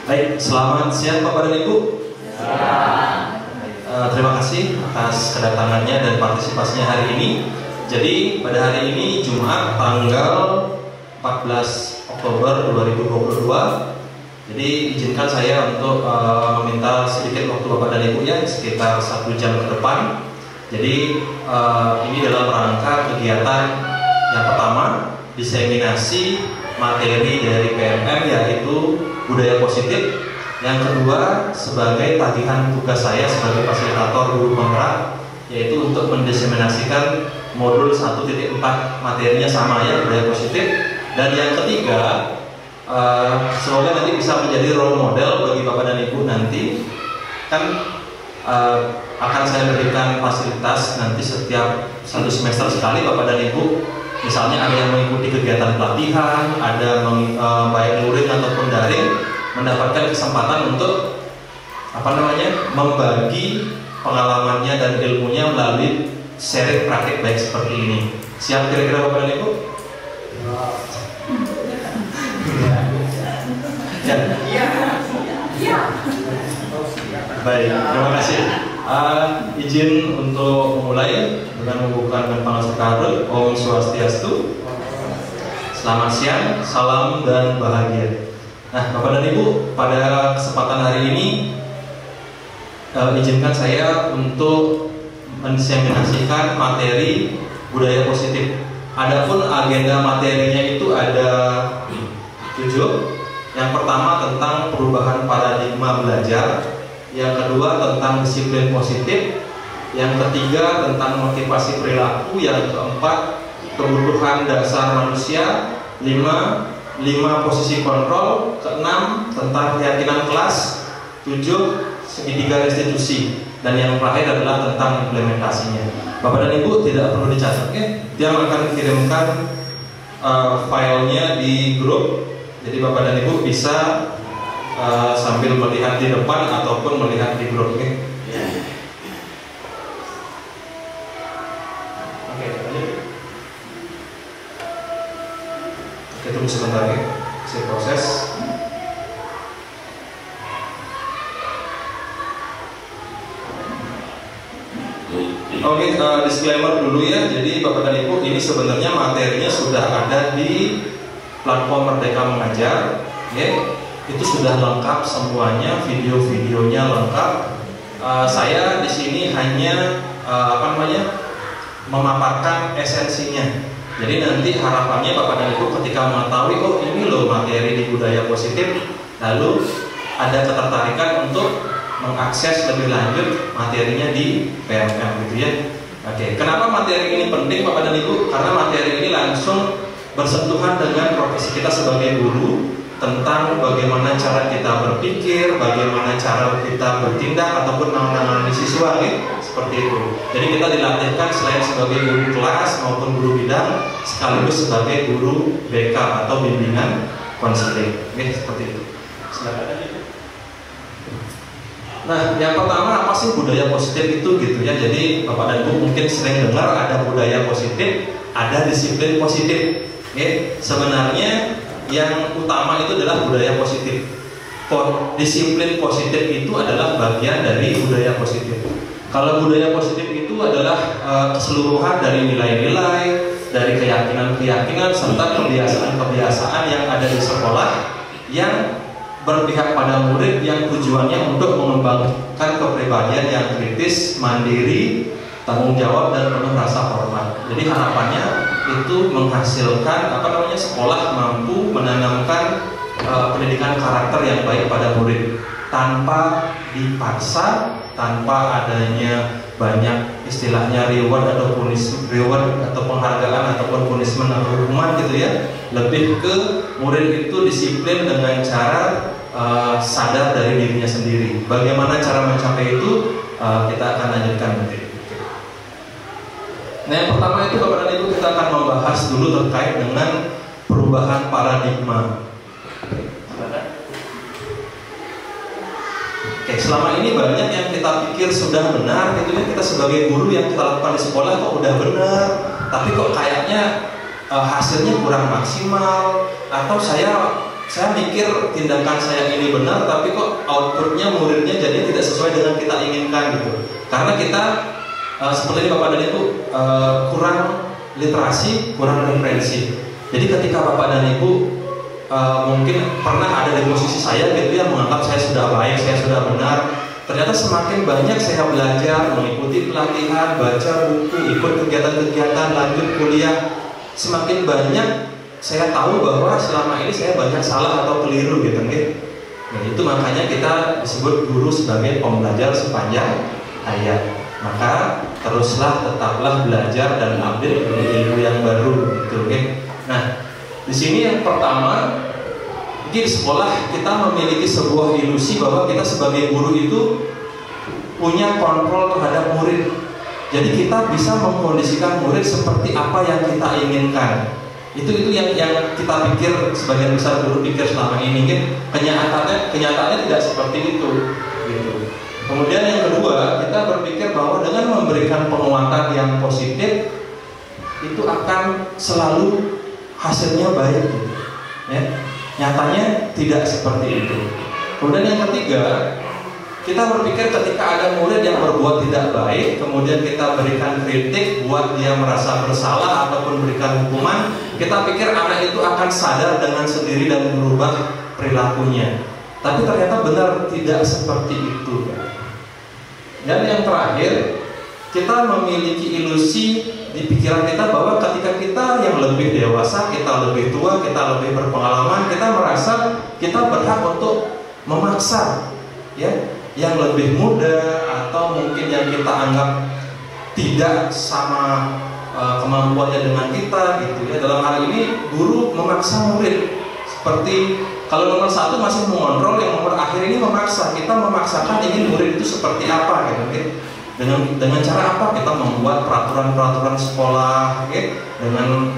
Baik, selamat siang Bapak dan Ibu. Terima kasih atas kedatangannya dan partisipasinya hari ini. Jadi pada hari ini Jumat tanggal 14 Oktober 2022. Jadi izinkan saya untuk meminta sedikit waktu Bapak dan Ibu ya, sekitar 1 jam ke depan. Jadi ini dalam rangka kegiatan yang pertama, diseminasi materi dari PMM yaitu budaya positif. Yang kedua, sebagai tagihan tugas saya sebagai fasilitator guru penggerak, yaitu untuk mendiseminasikan modul 1.4 materinya sama ya, budaya positif. Dan yang ketiga, semoga nanti bisa menjadi role model bagi Bapak dan Ibu nanti. Kan akan saya berikan fasilitas nanti setiap 1 semester sekali Bapak dan Ibu. Misalnya ada yang mengikuti kegiatan pelatihan, ada baik luring ataupun daring, mendapatkan kesempatan untuk membagi pengalamannya dan ilmunya melalui sharing praktik baik seperti ini. Siap kira-kira Bapak dan Ibu? Ya. Baik, terima kasih. Izin untuk memulai dengan membukakan Pangasakarut. Om Swastiastu. Selamat siang, salam dan bahagia. Nah, Bapak dan Ibu, pada kesempatan hari ini izinkan saya untuk mendiseminasikan materi budaya positif. Adapun agenda materinya itu ada 7. Yang pertama tentang perubahan paradigma belajar, yang kedua tentang disiplin positif, yang ketiga tentang motivasi perilaku, yang keempat kebutuhan dasar manusia, 5 posisi kontrol, ke-6 tentang keyakinan kelas, 7 segitiga restitusi, dan yang terakhir adalah tentang implementasinya. Bapak dan Ibu tidak perlu dicatat ya, dia akan kirimkan filenya di grup. Jadi Bapak dan Ibu bisa sambil melihat di depan ataupun melihat di grup ya. Oke, tunggu sebentar ya, saya proses. Oke, disclaimer dulu ya. Jadi Bapak dan Ibu, ini sebenarnya materinya sudah ada di platform Merdeka Mengajar, ya. Itu sudah lengkap semuanya, video-videonya lengkap. Saya di sini hanya memaparkan esensinya. Jadi nanti harapannya Bapak dan Ibu ketika mengetahui, oh ini loh materi di budaya positif, lalu ada ketertarikan untuk mengakses lebih lanjut materinya di PMM gitu ya. Oke, kenapa materi ini penting Bapak dan Ibu? Karena materi ini langsung bersentuhan dengan profesi kita sebagai guru, tentang bagaimana cara kita berpikir, bagaimana cara kita bertindak ataupun menangani siswa ya, seperti itu. Jadi kita dilatihkan selain sebagai guru kelas maupun guru bidang, sekaligus sebagai guru BK atau bimbingan konseling ya, seperti itu. Silakan. Nah, yang pertama apa sih budaya positif itu gitu ya. Jadi Bapak dan Ibu mungkin sering dengar ada budaya positif, ada disiplin positif. Sebenarnya yang utama itu adalah budaya positif. Disiplin positif itu adalah bagian dari budaya positif. Kalau budaya positif itu adalah keseluruhan dari nilai-nilai, dari keyakinan-keyakinan serta kebiasaan-kebiasaan yang ada di sekolah yang berpihak pada murid, yang tujuannya untuk mengembangkan kepribadian yang kritis, mandiri, tanggung jawab dan penuh rasa hormat. Jadi harapannya itu menghasilkan sekolah mampu menanamkan pendidikan karakter yang baik pada murid tanpa dipaksa, tanpa adanya banyak istilahnya reward atau penghargaan ataupun punishment atau hukuman gitu ya. Lebih ke murid itu disiplin dengan cara sadar dari dirinya sendiri. Bagaimana cara mencapai itu kita akan lanjutkan nanti. Nah, yang pertama itu Bapak dan Ibu kita akan membahas dulu terkait dengan perubahan paradigma. Oke, selama ini banyak yang kita pikir sudah benar gitu ya, kita sebagai guru yang kita lakukan di sekolah kok udah benar, tapi kok kayaknya hasilnya kurang maksimal, atau saya saya mikir tindakan saya ini benar, tapi kok outputnya muridnya jadi tidak sesuai dengan kita inginkan gitu. Karena kita seperti ini Bapak dan Ibu kurang literasi, kurang referensi. Jadi ketika Bapak dan Ibu mungkin pernah ada di posisi saya gitu ya, menganggap saya sudah baik, saya sudah benar. Ternyata semakin banyak saya belajar, mengikuti pelatihan, baca buku, ikut kegiatan-kegiatan, lanjut kuliah, semakin banyak saya tahu bahwa selama ini saya banyak salah atau keliru gitu kan. Nah, itu makanya kita disebut guru sebagai pembelajar sepanjang hayat. Maka teruslah tetaplah belajar dan ambil ilmu yang baru gitu kan. Nah, di sini yang pertama, di sekolah kita memiliki sebuah ilusi bahwa kita sebagai guru itu punya kontrol terhadap murid. Jadi kita bisa mengkondisikan murid seperti apa yang kita inginkan. Itu yang kita pikir, sebagian besar guru pikir selama ini kan. Kenyataannya tidak seperti itu gitu. Kemudian yang kedua, kita berpikir bahwa dengan memberikan penguatan yang positif itu akan selalu hasilnya baik gitu. Ya. Nyatanya tidak seperti itu. Kemudian yang ketiga, kita berpikir ketika ada murid yang berbuat tidak baik, kemudian kita berikan kritik buat dia merasa bersalah ataupun berikan hukuman, kita pikir anak itu akan sadar dengan sendiri dan berubah perilakunya. Tapi ternyata benar tidak seperti itu. Dan yang terakhir, kita memiliki ilusi di pikiran kita bahwa ketika kita yang lebih dewasa, kita lebih tua, kita lebih berpengalaman, kita merasa kita berhak untuk memaksa ya yang lebih muda atau mungkin yang kita anggap tidak sama kemampuannya dengan kita gitu ya. Dalam hal ini guru memaksa murid, seperti kalau nomor 1 masih mengontrol, yang nomor akhir ini memaksa. Kita memaksakan ingin murid itu seperti apa gitu kan. Dengan cara apa? Kita membuat peraturan-peraturan sekolah, okay? Dengan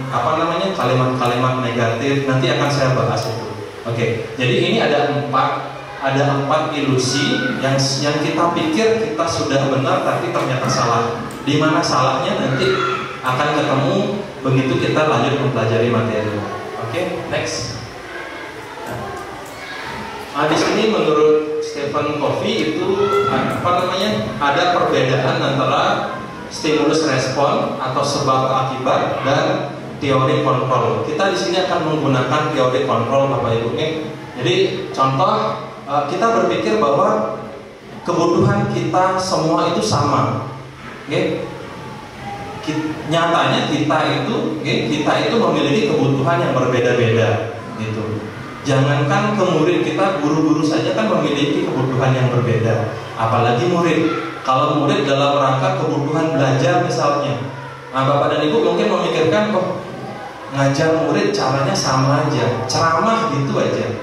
kalimat-kalimat negatif. Nanti akan saya bahas itu. Oke. Jadi ini ada empat ilusi yang kita pikir kita sudah benar, tapi ternyata salah. Di mana salahnya nanti akan ketemu begitu kita lanjut mempelajari materi. Oke, next. Di sini menurut Stephen Covey itu ada perbedaan antara stimulus respon atau sebab akibat dan teori kontrol. Kita di sini akan menggunakan teori kontrol Bapak Ibu. Jadi contoh, kita berpikir bahwa kebutuhan kita semua itu sama. Nyatanya kita itu memiliki kebutuhan yang berbeda-beda gitu. Jangankan ke murid kita, guru-guru saja kan memiliki kebutuhan yang berbeda. Apalagi murid. Kalau murid dalam rangka kebutuhan belajar misalnya, Bapak dan Ibu mungkin memikirkan kok ngajar murid caranya sama aja, ceramah gitu aja.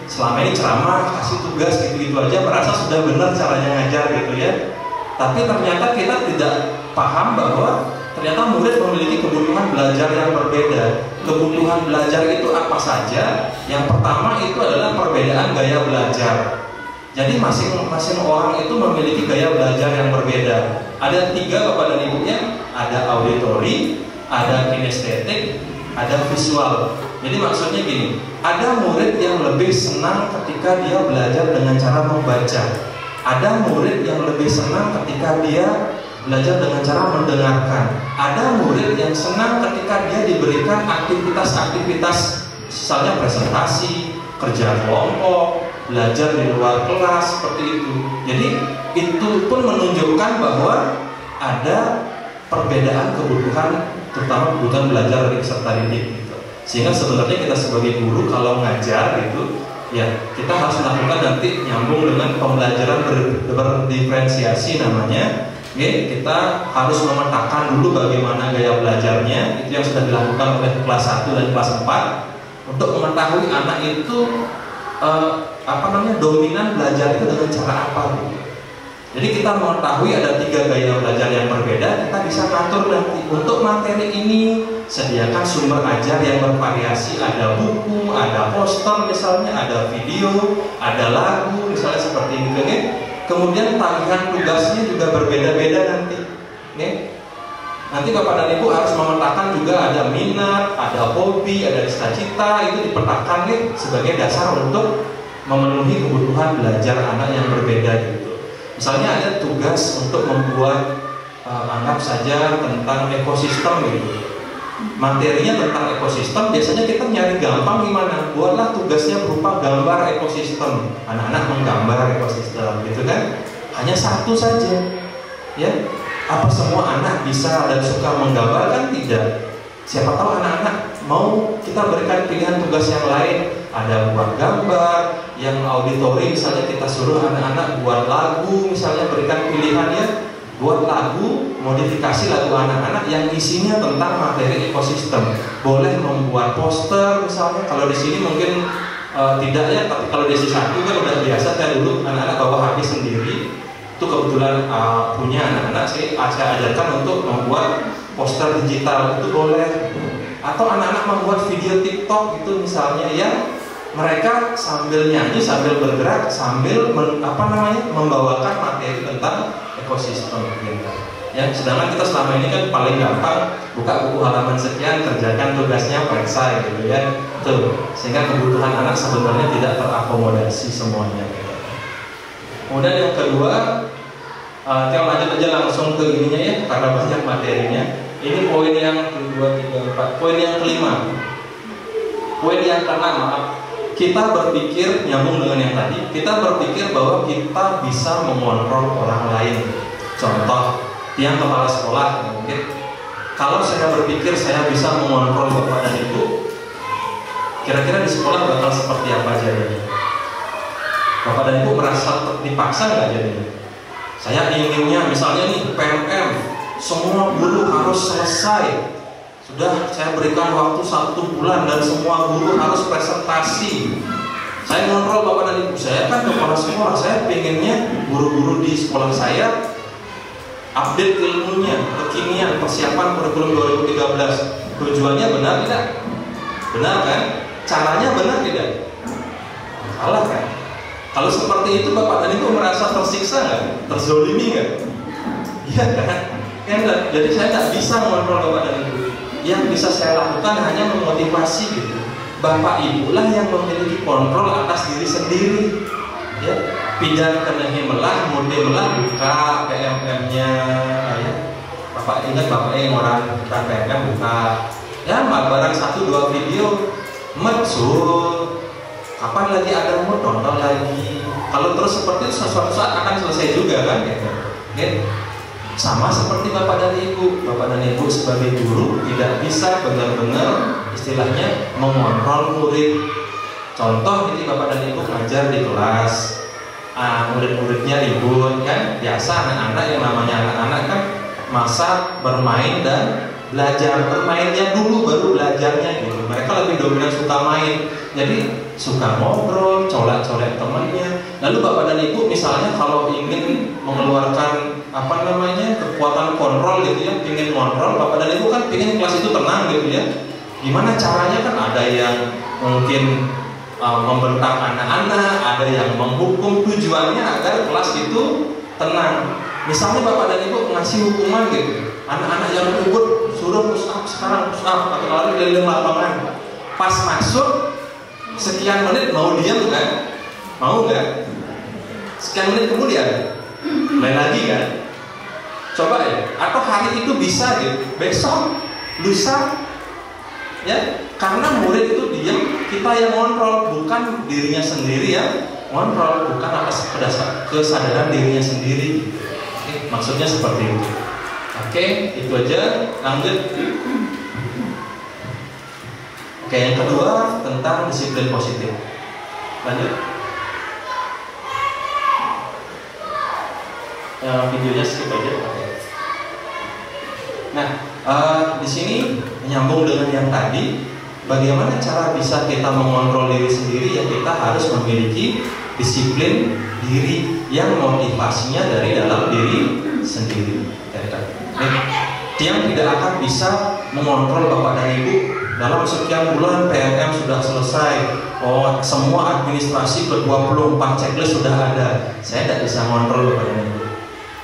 Selama ini ceramah, kasih tugas gitu-gitu aja, merasa sudah benar caranya ngajar gitu ya. Tapi ternyata kita tidak paham bahwa ternyata murid memiliki kebutuhan belajar yang berbeda. Kebutuhan belajar itu apa saja? Yang pertama itu adalah perbedaan gaya belajar. Jadi masing-masing orang itu memiliki gaya belajar yang berbeda. Ada 3 Bapak dan Ibunya, ada auditori, ada kinestetik, ada visual. Jadi maksudnya gini, ada murid yang lebih senang ketika dia belajar dengan cara membaca. Ada murid yang lebih senang ketika dia belajar dengan cara mendengarkan. Ada murid yang senang ketika dia diberikan aktivitas-aktivitas, misalnya presentasi, kerja kelompok, belajar di luar kelas, seperti itu. Jadi itu pun menunjukkan bahwa ada perbedaan kebutuhan, terutama kebutuhan belajar dari peserta didik gitu. Sehingga sebenarnya kita sebagai guru kalau ngajar gitu, ya kita harus melakukan nanti nyambung dengan pembelajaran berdiferensiasi namanya. Kita harus memetakan dulu bagaimana gaya belajarnya. Itu yang sudah dilakukan oleh kelas 1 dan kelas 4 untuk mengetahui anak itu dominan belajar itu dengan cara apa gitu. Jadi kita mengetahui ada 3 gaya belajar yang berbeda, kita bisa atur nanti. Untuk materi ini sediakan sumber ajar yang bervariasi, ada buku, ada poster misalnya, ada video, ada lagu misalnya seperti itu. Kemudian tagihan tugasnya juga berbeda-beda nanti. Nanti Bapak dan Ibu harus memetakan juga ada minat, ada hobi, ada cita-cita, itu dipetakan nih sebagai dasar untuk memenuhi kebutuhan belajar anak yang berbeda gitu. Misalnya ada tugas untuk membuat anggap saja tentang ekosistem gitu. Materinya tentang ekosistem, biasanya kita nyari gampang gimana? Buatlah tugasnya berupa gambar ekosistem. Anak-anak menggambar ekosistem gitu kan? Hanya satu saja. Ya. Apa semua anak bisa dan suka menggambar? Kan tidak. Siapa tahu anak-anak mau kita berikan pilihan tugas yang lain. Ada buat gambar, yang auditori misalnya kita suruh anak-anak buat lagu, misalnya berikan pilihannya buat lagu, modifikasi lagu anak-anak yang isinya tentang materi ekosistem. Boleh membuat poster misalnya. Kalau di sini mungkin tidak ya, tapi kalau di S1 kan udah biasa. Saya dulu anak-anak bawa HP sendiri. Itu kebetulan punya anak-anak, saya ajarkan untuk membuat poster digital, itu boleh. Atau anak-anak membuat video TikTok itu misalnya, yang mereka sambil nyanyi, sambil bergerak, sambil membawakan materi tentang ekosistem gitu. Ya, sedangkan kita selama ini kan paling gampang buka buku halaman sekian, kerjakan tugasnya, periksa gitu ya. Tuh, sehingga kebutuhan anak sebenarnya tidak terakomodasi semuanya gitu. Kemudian yang kedua, kita lanjut aja langsung ke ininya ya, karena banyak materinya. Ini poin yang kedua, tiga, empat. Poin yang kelima. Poin yang keenam, maaf. Kita berpikir, nyambung dengan yang tadi, kita berpikir bahwa kita bisa mengontrol orang lain. Contoh, tiang kepala sekolah mungkin. Kalau saya berpikir saya bisa mengontrol Bapak dan Ibu, kira-kira di sekolah bakal seperti apa jadinya? Bapak dan Ibu merasa dipaksa nggak jadinya? Saya inginnya misalnya nih PMM, semua guru harus selesai. Sudah saya berikan waktu 1 bulan dan semua guru harus presentasi. Saya ngontrol Bapak dan Ibu, saya kan kepala sekolah, saya pengennya guru-guru di sekolah saya update ilmunya, kekinian, persiapan kurikulum 2013. Tujuannya benar tidak? Benar kan? Caranya benar tidak? Salah kan? Kalau seperti itu Bapak dan Ibu merasa tersiksa nggak? Terzolimi nggak? Iya kan? Jadi saya nggak bisa mengontrol Bapak dan Ibu. Yang bisa saya lakukan hanya memotivasi gitu. Bapak Ibu lah yang memiliki kontrol atas diri sendiri. Ya, pindah ke melah, mode melah, buka PMM-nya. Ya. Bapak ingat Bapak yang orang bukan PMM buka. Ya, barang 1-2 video, medsur. Kapan lagi ada mood, tonton lagi. Kalau terus seperti itu, suatu saat akan selesai juga kan gitu. Okay? Sama seperti Bapak dan Ibu. Bapak dan Ibu sebagai guru tidak bisa benar-benar istilahnya mengontrol murid. Contoh ini Bapak dan Ibu ngajar di kelas, murid-muridnya ribut kan. Biasa anak-anak, yang namanya anak-anak kan masa bermain dan belajar. Bermainnya dulu baru belajarnya gitu. Mereka lebih dominan suka main. Jadi suka ngobrol, colek-colek temannya. Lalu Bapak dan Ibu misalnya kalau ingin mengeluarkan kekuatan kontrol gitu ya, ingin kontrol, Bapak dan Ibu kan ingin kelas itu tenang gitu ya. Gimana caranya? Kan ada yang mungkin membentak anak-anak, ada yang menghukum, tujuannya agar kelas itu tenang. Misalnya Bapak dan Ibu ngasih hukuman gitu, anak-anak yang ribut suruh push up sekarang, push up atau lari keliling lapangan. Pas masuk sekian menit mau diam kan? Mau nggak? Sekian menit kemudian main lagi kan? Coba ya. Atau hari itu bisa gitu, besok, lusa, ya. Karena murid itu diam, kita yang ngontrol, bukan dirinya sendiri ya. Ngontrol bukan atas kesadaran dirinya sendiri. Oke, maksudnya seperti itu. Oke, itu aja. Lanjut. Oke, yang kedua tentang disiplin positif. Lanjut. Videonya skip aja. Oke. Nah, di sini menyambung dengan yang tadi, bagaimana cara bisa kita mengontrol diri sendiri? Ya, kita harus memiliki disiplin diri yang motivasinya dari dalam diri sendiri. Yang tidak akan bisa mengontrol Bapak dan Ibu dalam sekian bulan PMM sudah selesai. Oh, semua administrasi ke-24 checklist sudah ada. Saya tidak bisa mengontrol Bapak dan Ibu.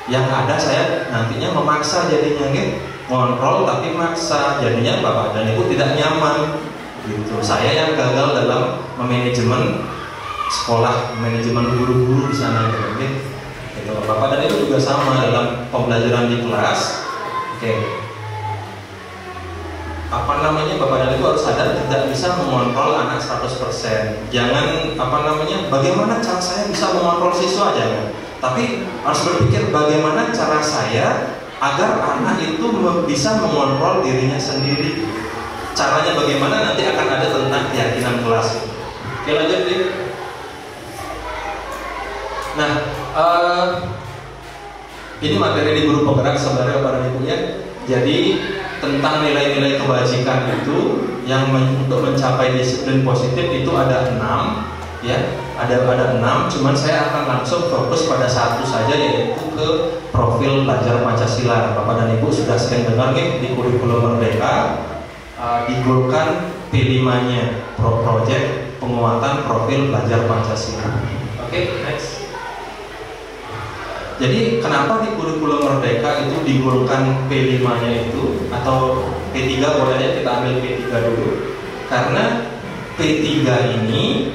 Yang ada saya nantinya memaksa jadinya gitu. ngontrol tapi maksa, jadinya bapak dan ibu tidak nyaman gitu. Saya yang gagal dalam memanajemen sekolah, manajemen guru-guru di sana gitu. Bapak dan ibu juga sama dalam pembelajaran di kelas. Bapak dan ibu harus sadar tidak bisa mengontrol anak 100%. Jangan bagaimana cara saya bisa mengontrol siswa, jangan. Tapi harus berpikir bagaimana cara saya agar anak itu bisa mengontrol dirinya sendiri. Caranya bagaimana nanti akan ada tentang keyakinan kelas. Oke, lanjut nih. Nah, ini materi di guru penggerak sebenarnya Bapak dan Ibu ya. Jadi tentang nilai-nilai kebajikan itu yang untuk mencapai disiplin positif itu ada 6 ya, ada 6. Cuman saya akan langsung fokus pada satu saja, yaitu ke profil belajar Pancasila. Bapak dan Ibu sudah sering dengar nih di kurikulum Merdeka digolkan P5-nya project penguatan profil belajar Pancasila. Oke, next. Jadi kenapa di kurikulum Merdeka itu digolkan P5-nya itu, atau P3 bolehnya kita ambil P3 dulu. Karena P3 ini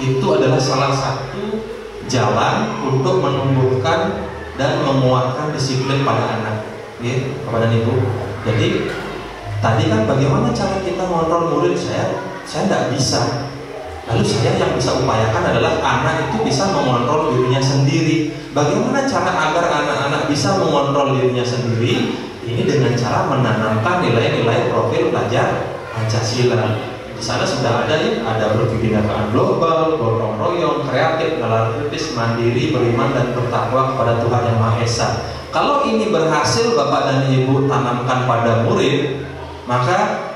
itu adalah salah satu jalan untuk menumbuhkan dan menguatkan disiplin pada anak, ya, Bapak dan Ibu. Jadi tadi kan bagaimana cara kita mengontrol murid, saya tidak bisa. Lalu saya yang bisa upayakan adalah anak itu bisa mengontrol dirinya sendiri. Bagaimana cara agar anak-anak bisa mengontrol dirinya sendiri? Ini dengan cara menanamkan nilai-nilai profil belajar Pancasila. Di sana sudah ada ya, ada berkebinekaan global, gotong royong, kreatif, nalar kritis, mandiri, beriman dan bertakwa kepada Tuhan Yang Maha Esa. Kalau ini berhasil Bapak dan Ibu tanamkan pada murid, maka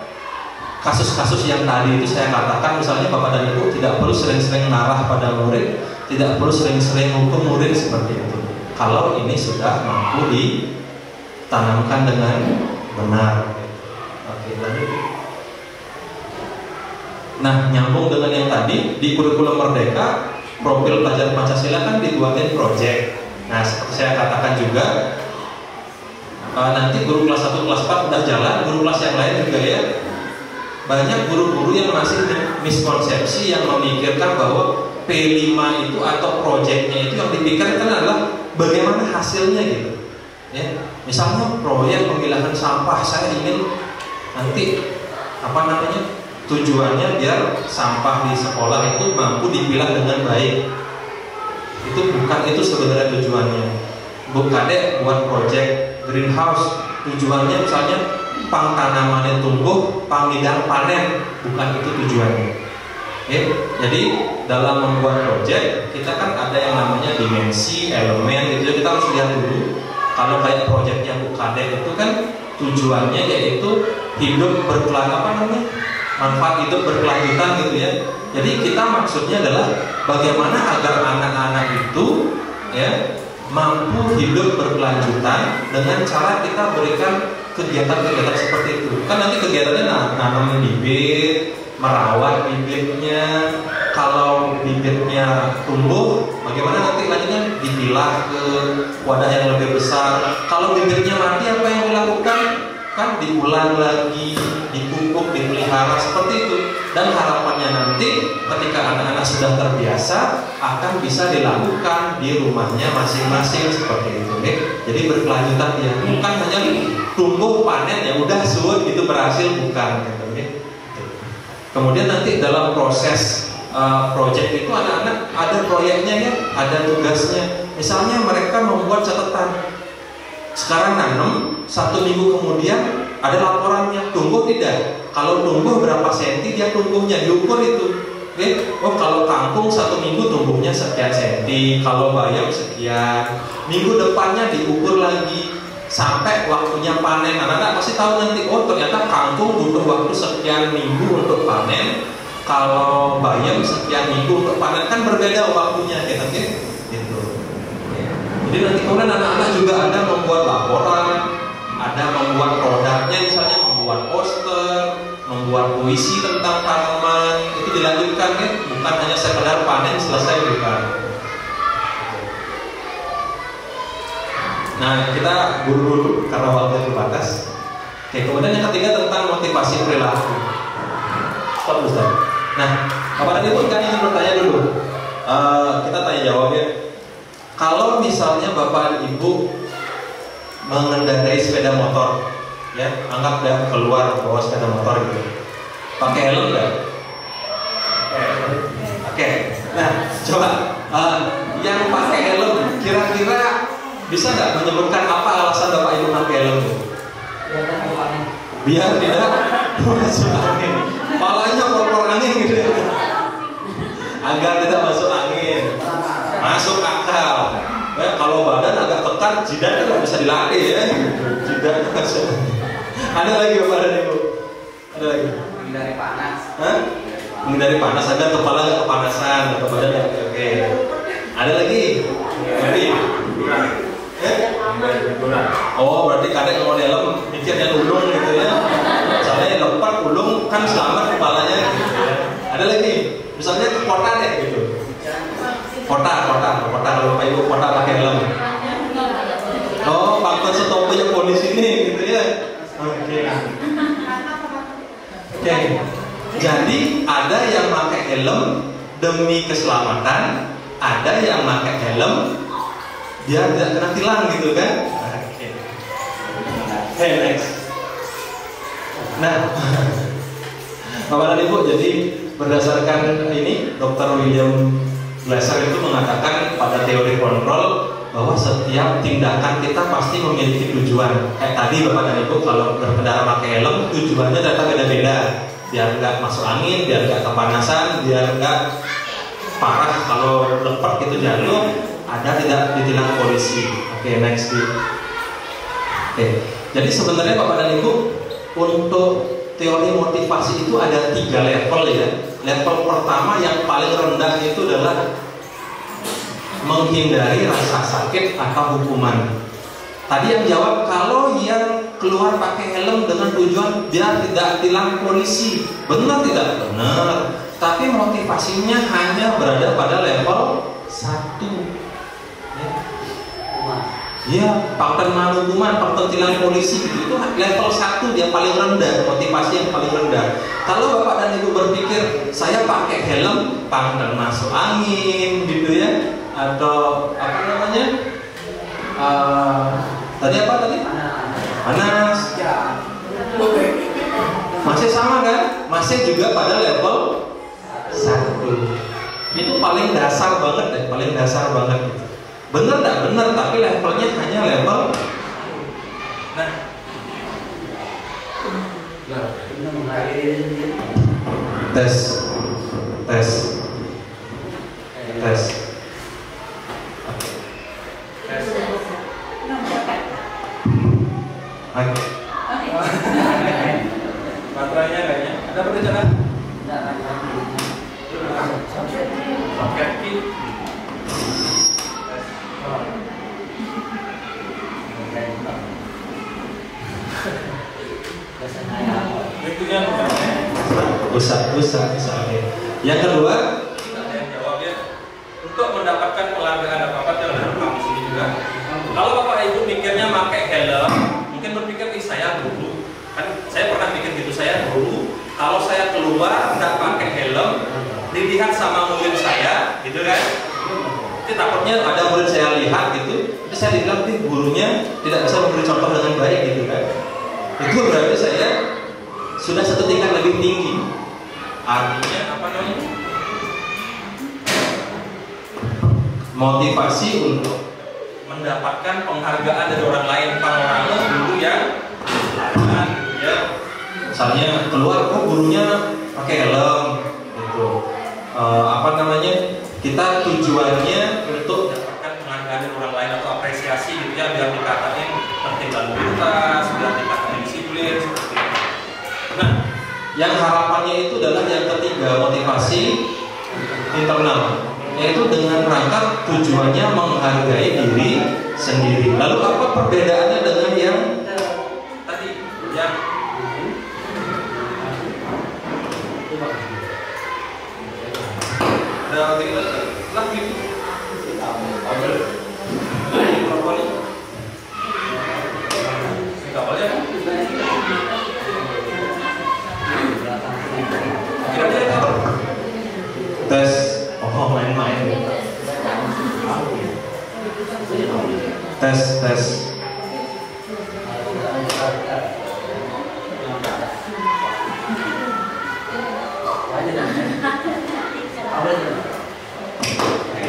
kasus-kasus yang tadi itu saya katakan, misalnya Bapak dan Ibu tidak perlu sering-sering marah pada murid, tidak perlu sering-sering hukum murid seperti itu. Kalau ini sudah mampu ditanamkan dengan benar. Oke, lanjut. Nah, nyambung dengan yang tadi di kurikulum Merdeka, profil pelajar Pancasila kan dibuatin project. Nah, seperti saya katakan juga, nanti guru kelas 1, kelas 4 udah jalan, guru kelas yang lain juga ya. Banyak guru-guru yang masih miskonsepsi yang memikirkan bahwa P5 itu atau proyeknya itu yang dipikirkan adalah bagaimana hasilnya gitu. Ya, misalnya proyek pemilahan sampah, saya ingin nanti tujuannya biar sampah di sekolah itu mampu dipilah dengan baik. Itu sebenarnya tujuannya. Bukannya buat proyek greenhouse, tujuannya misalnya pang tanamannya tumbuh, pangidang panen, bukan itu tujuannya. Jadi dalam membuat proyek kita kan ada yang namanya dimensi, elemen, gitu. Kita harus lihat dulu. Kalau kayak proyeknya UKD itu kan tujuannya yaitu manfaat hidup berkelanjutan gitu ya. Jadi kita maksudnya adalah bagaimana agar anak-anak itu ya mampu hidup berkelanjutan dengan cara kita berikan kegiatan-kegiatan seperti itu. Kan nanti kegiatannya nanam bibit, merawat bibitnya. Kalau bibitnya tumbuh, bagaimana nanti lanjutnya dipilah ke wadah yang lebih besar. Kalau bibitnya mati, apa yang dilakukan? Kan diulang lagi, dipupuk, dipelihara seperti itu. Dan harapannya nanti ketika anak-anak sudah terbiasa akan bisa dilakukan di rumahnya masing-masing seperti itu. Jadi berkelanjutan ya, bukan hanya tumbuh panen ya udah suut gitu berhasil, bukan gitu. Kemudian nanti dalam proses proyek itu anak-anak ada proyeknya ya, ada tugasnya. Misalnya mereka membuat catatan. Sekarang nanam, 1 minggu kemudian ada laporannya, tumbuh tidak? Kalau tumbuh berapa senti dia tumbuhnya, diukur itu. Oh kalau kangkung 1 minggu tumbuhnya sekian senti, kalau bayam sekian. Minggu depannya diukur lagi sampai waktunya panen. Anak-anak pasti tahu nanti, oh ternyata kangkung butuh waktu sekian minggu untuk panen. Kalau bayam sekian minggu untuk panen, kan berbeda waktunya gitu. Jadi nanti kemudian anak-anak juga ada membuat laporan, ada membuat produknya, misalnya membuat poster, membuat puisi tentang tanaman, itu dilanjutkan kan, bukan hanya sekedar panen selesai bukan. Nah kita buru-buru karena waktu terbatas. Oke, kemudian yang ketiga tentang motivasi perilaku. Stop Ustaz. Nah, Bapak dan Ibu kan ingin bertanya dulu. Kita tanya jawab ya. Kalau misalnya Bapak dan Ibu mengendarai sepeda motor, ya, anggap dia keluar bawa sepeda motor gitu, pakai helm nggak? Oke. Nah, coba yang pakai helm kira-kira bisa nggak menyebutkan apa alasan Bapak Ibu pakai helm? Biar tidak masuk angin. Palanya por angin gitu ya. Agar tidak masuk angin. Masuk akal. Ya, kalau badan agak tekan, jidat kan bisa dilatih ya. Jidat masuk. Ada lagi Bapak dan Ibu? Ada lagi? Menghindari panas. Hah? Menghindari panas agar kepala nggak kepanasan atau badan nggak oke. Ada lagi? Berarti? Oh, berarti kadang kalau di helm mikirnya ulung gitu ya. Misalnya lepas ulung kan selamat kepalanya gitu ya. Ada lagi? Misalnya ke kota deh gitu. Kota kalau Bapak Ibu kota pakai helm. Oh, faktor stopnya polisi ini gitu ya. Oke. Jadi ada yang pakai helm demi keselamatan, ada yang pakai helm biar tidak kena tilang gitu kan. Oke, next. Nah, Bapak dan Ibu, jadi berdasarkan ini Dr. William Glasser itu mengatakan pada teori kontrol bahwa setiap tindakan kita pasti memiliki tujuan. Kayak tadi Bapak dan Ibu kalau berkendara pakai helm, tujuannya ternyata beda-beda. Biar nggak masuk angin, biar nggak kepanasan, biar nggak parah kalau lepet gitu jalur, ada tidak ditilang polisi. Oke, next. Oke. Jadi sebenarnya Bapak dan Ibu untuk teori motivasi itu ada 3 level ya. Level pertama yang paling rendah itu adalah menghindari rasa sakit atau hukuman. Tadi yang jawab kalau yang keluar pakai helm dengan tujuan biar tidak tilang polisi. Benar tidak? Benar. Tapi motivasinya hanya berada pada level 1. Ya, faktor hukuman, faktor tilang polisi itu level 1 dia paling rendah, motivasi yang paling rendah. Kalau Bapak dan Ibu berpikir saya pakai helm faktor masuk angin gitu ya, atau apa namanya? Tadi apa tadi? Panas. Masih sama kan? Masih juga pada level 1. Itu paling dasar banget deh, paling dasar banget gitu. Bener nggak? Bener, tapi levelnya hanya level. Nah, tes. Baterainya kayaknya ada perbicaraan? Oke. Usah. Yang kedua, yang jawab ya. Untuk mendapatkan penghargaan apa-apa jangan kamu sini juga. Kalau Bapak Ibu mikirnya pakai helm, mungkin berpikir saya guru. Kan saya pernah mikir gitu, saya guru. Kalau saya keluar nggak pakai helm, dilihat sama murid saya, gitu kan? Jadi takutnya ada murid saya lihat gitu, jadi saya dibilang gurunya tidak bisa memberi contoh dengan baik gitu kan? Itu berarti saya sudah satu tingkat lebih tinggi. Artinya apa namanya? Motivasi untuk mendapatkan penghargaan dari orang lain, orang guru yang lain, ya. Misalnya keluar, gurunya pakai helm, gitu. Apa namanya? Kita tujuannya untuk mendapatkan penghargaan dari orang lain atau apresiasi, gitu ya, biar dikatain tertib lalu lintas, biar dikatain disiplin, seperti itu. Nah, yang harapannya itu adalah yang ketiga, motivasi internal, yaitu dengan rangka tujuannya menghargai diri sendiri. Lalu apa perbedaannya dengan yang tadi, yang lagi awalnya Tes.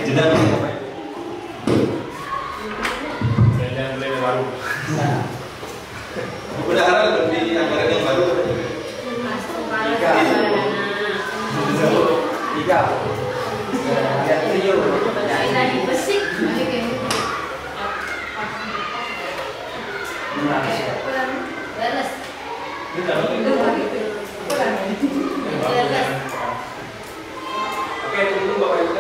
Jeda. Mudah-mudahan lebih anggaran yang baru. Tiga. Oke, tunggu Bapak Ibu.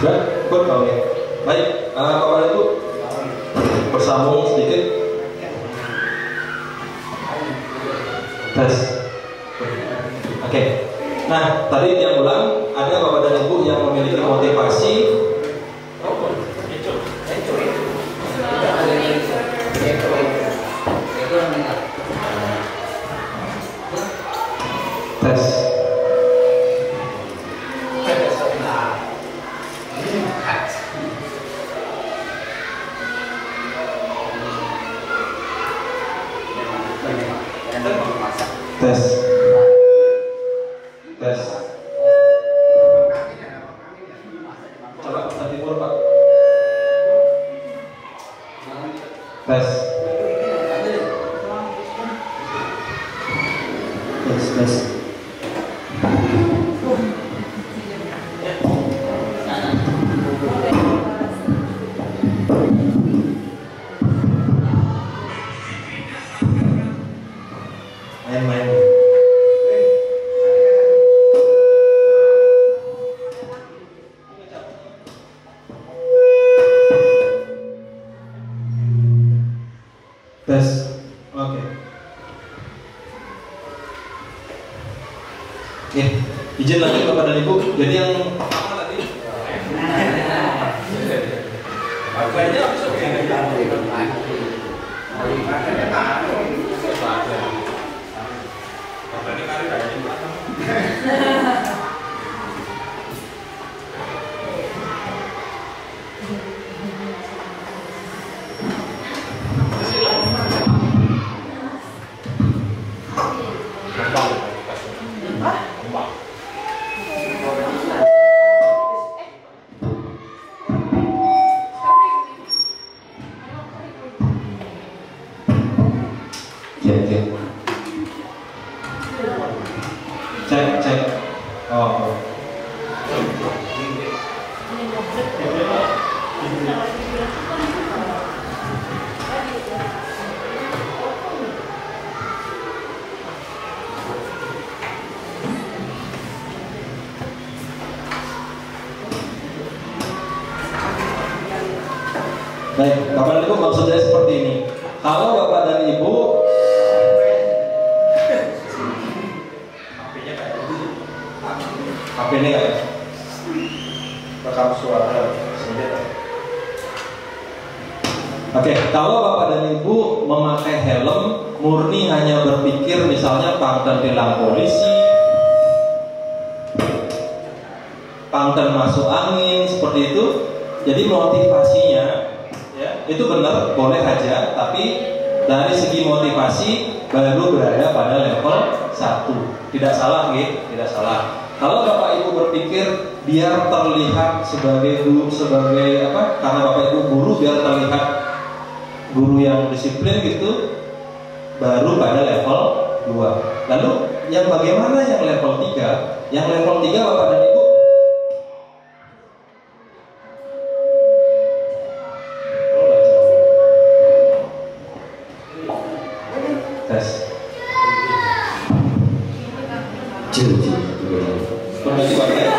Sudah, ikut kalau ya. Baik, Bapak Ibu bersambung sedikit. Tes. Oke. Nah, tadi yang ulang ada Bapak dan Ibu yang memiliki motivasi. Tes. Tes. Coba tadi timur Pak. Tes. Main-main. Tes. Oke. Oke, izin lagi Bapak dan Ibu. Jadi yang pertama tadi cek. Oh. Baik, Bapak dan Ibu maksudnya seperti ini. Kalau Bapak dan Ibu HP ini kayak rekam suara sendiri. Oke, kalau Bapak dan Ibu memakai helm, murni hanya berpikir misalnya pangkat tilang polisi, pangkat masuk angin, seperti itu. Jadi motivasinya ya, itu benar, boleh aja, tapi dari segi motivasi baru berada pada level 1. Tidak salah, gitu, tidak salah. Kalau Bapak Ibu berpikir biar terlihat sebagai guru, sebagai apa? Karena Bapak Ibu guru biar terlihat guru yang disiplin gitu baru pada level 2. Lalu yang bagaimana yang level 3? Yang level 3 Bapak dan Ibu, tes. Perbaiki Pak ya.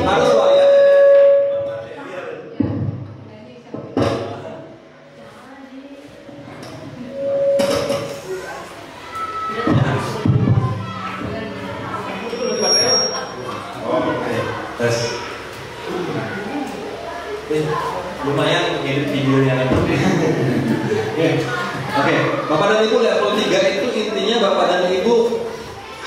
Harus Pak ya. Tes. Lumayan edit videonya nanti. Oke, Bapak dan Ibu, level 3 itu intinya Bapak dan Ibu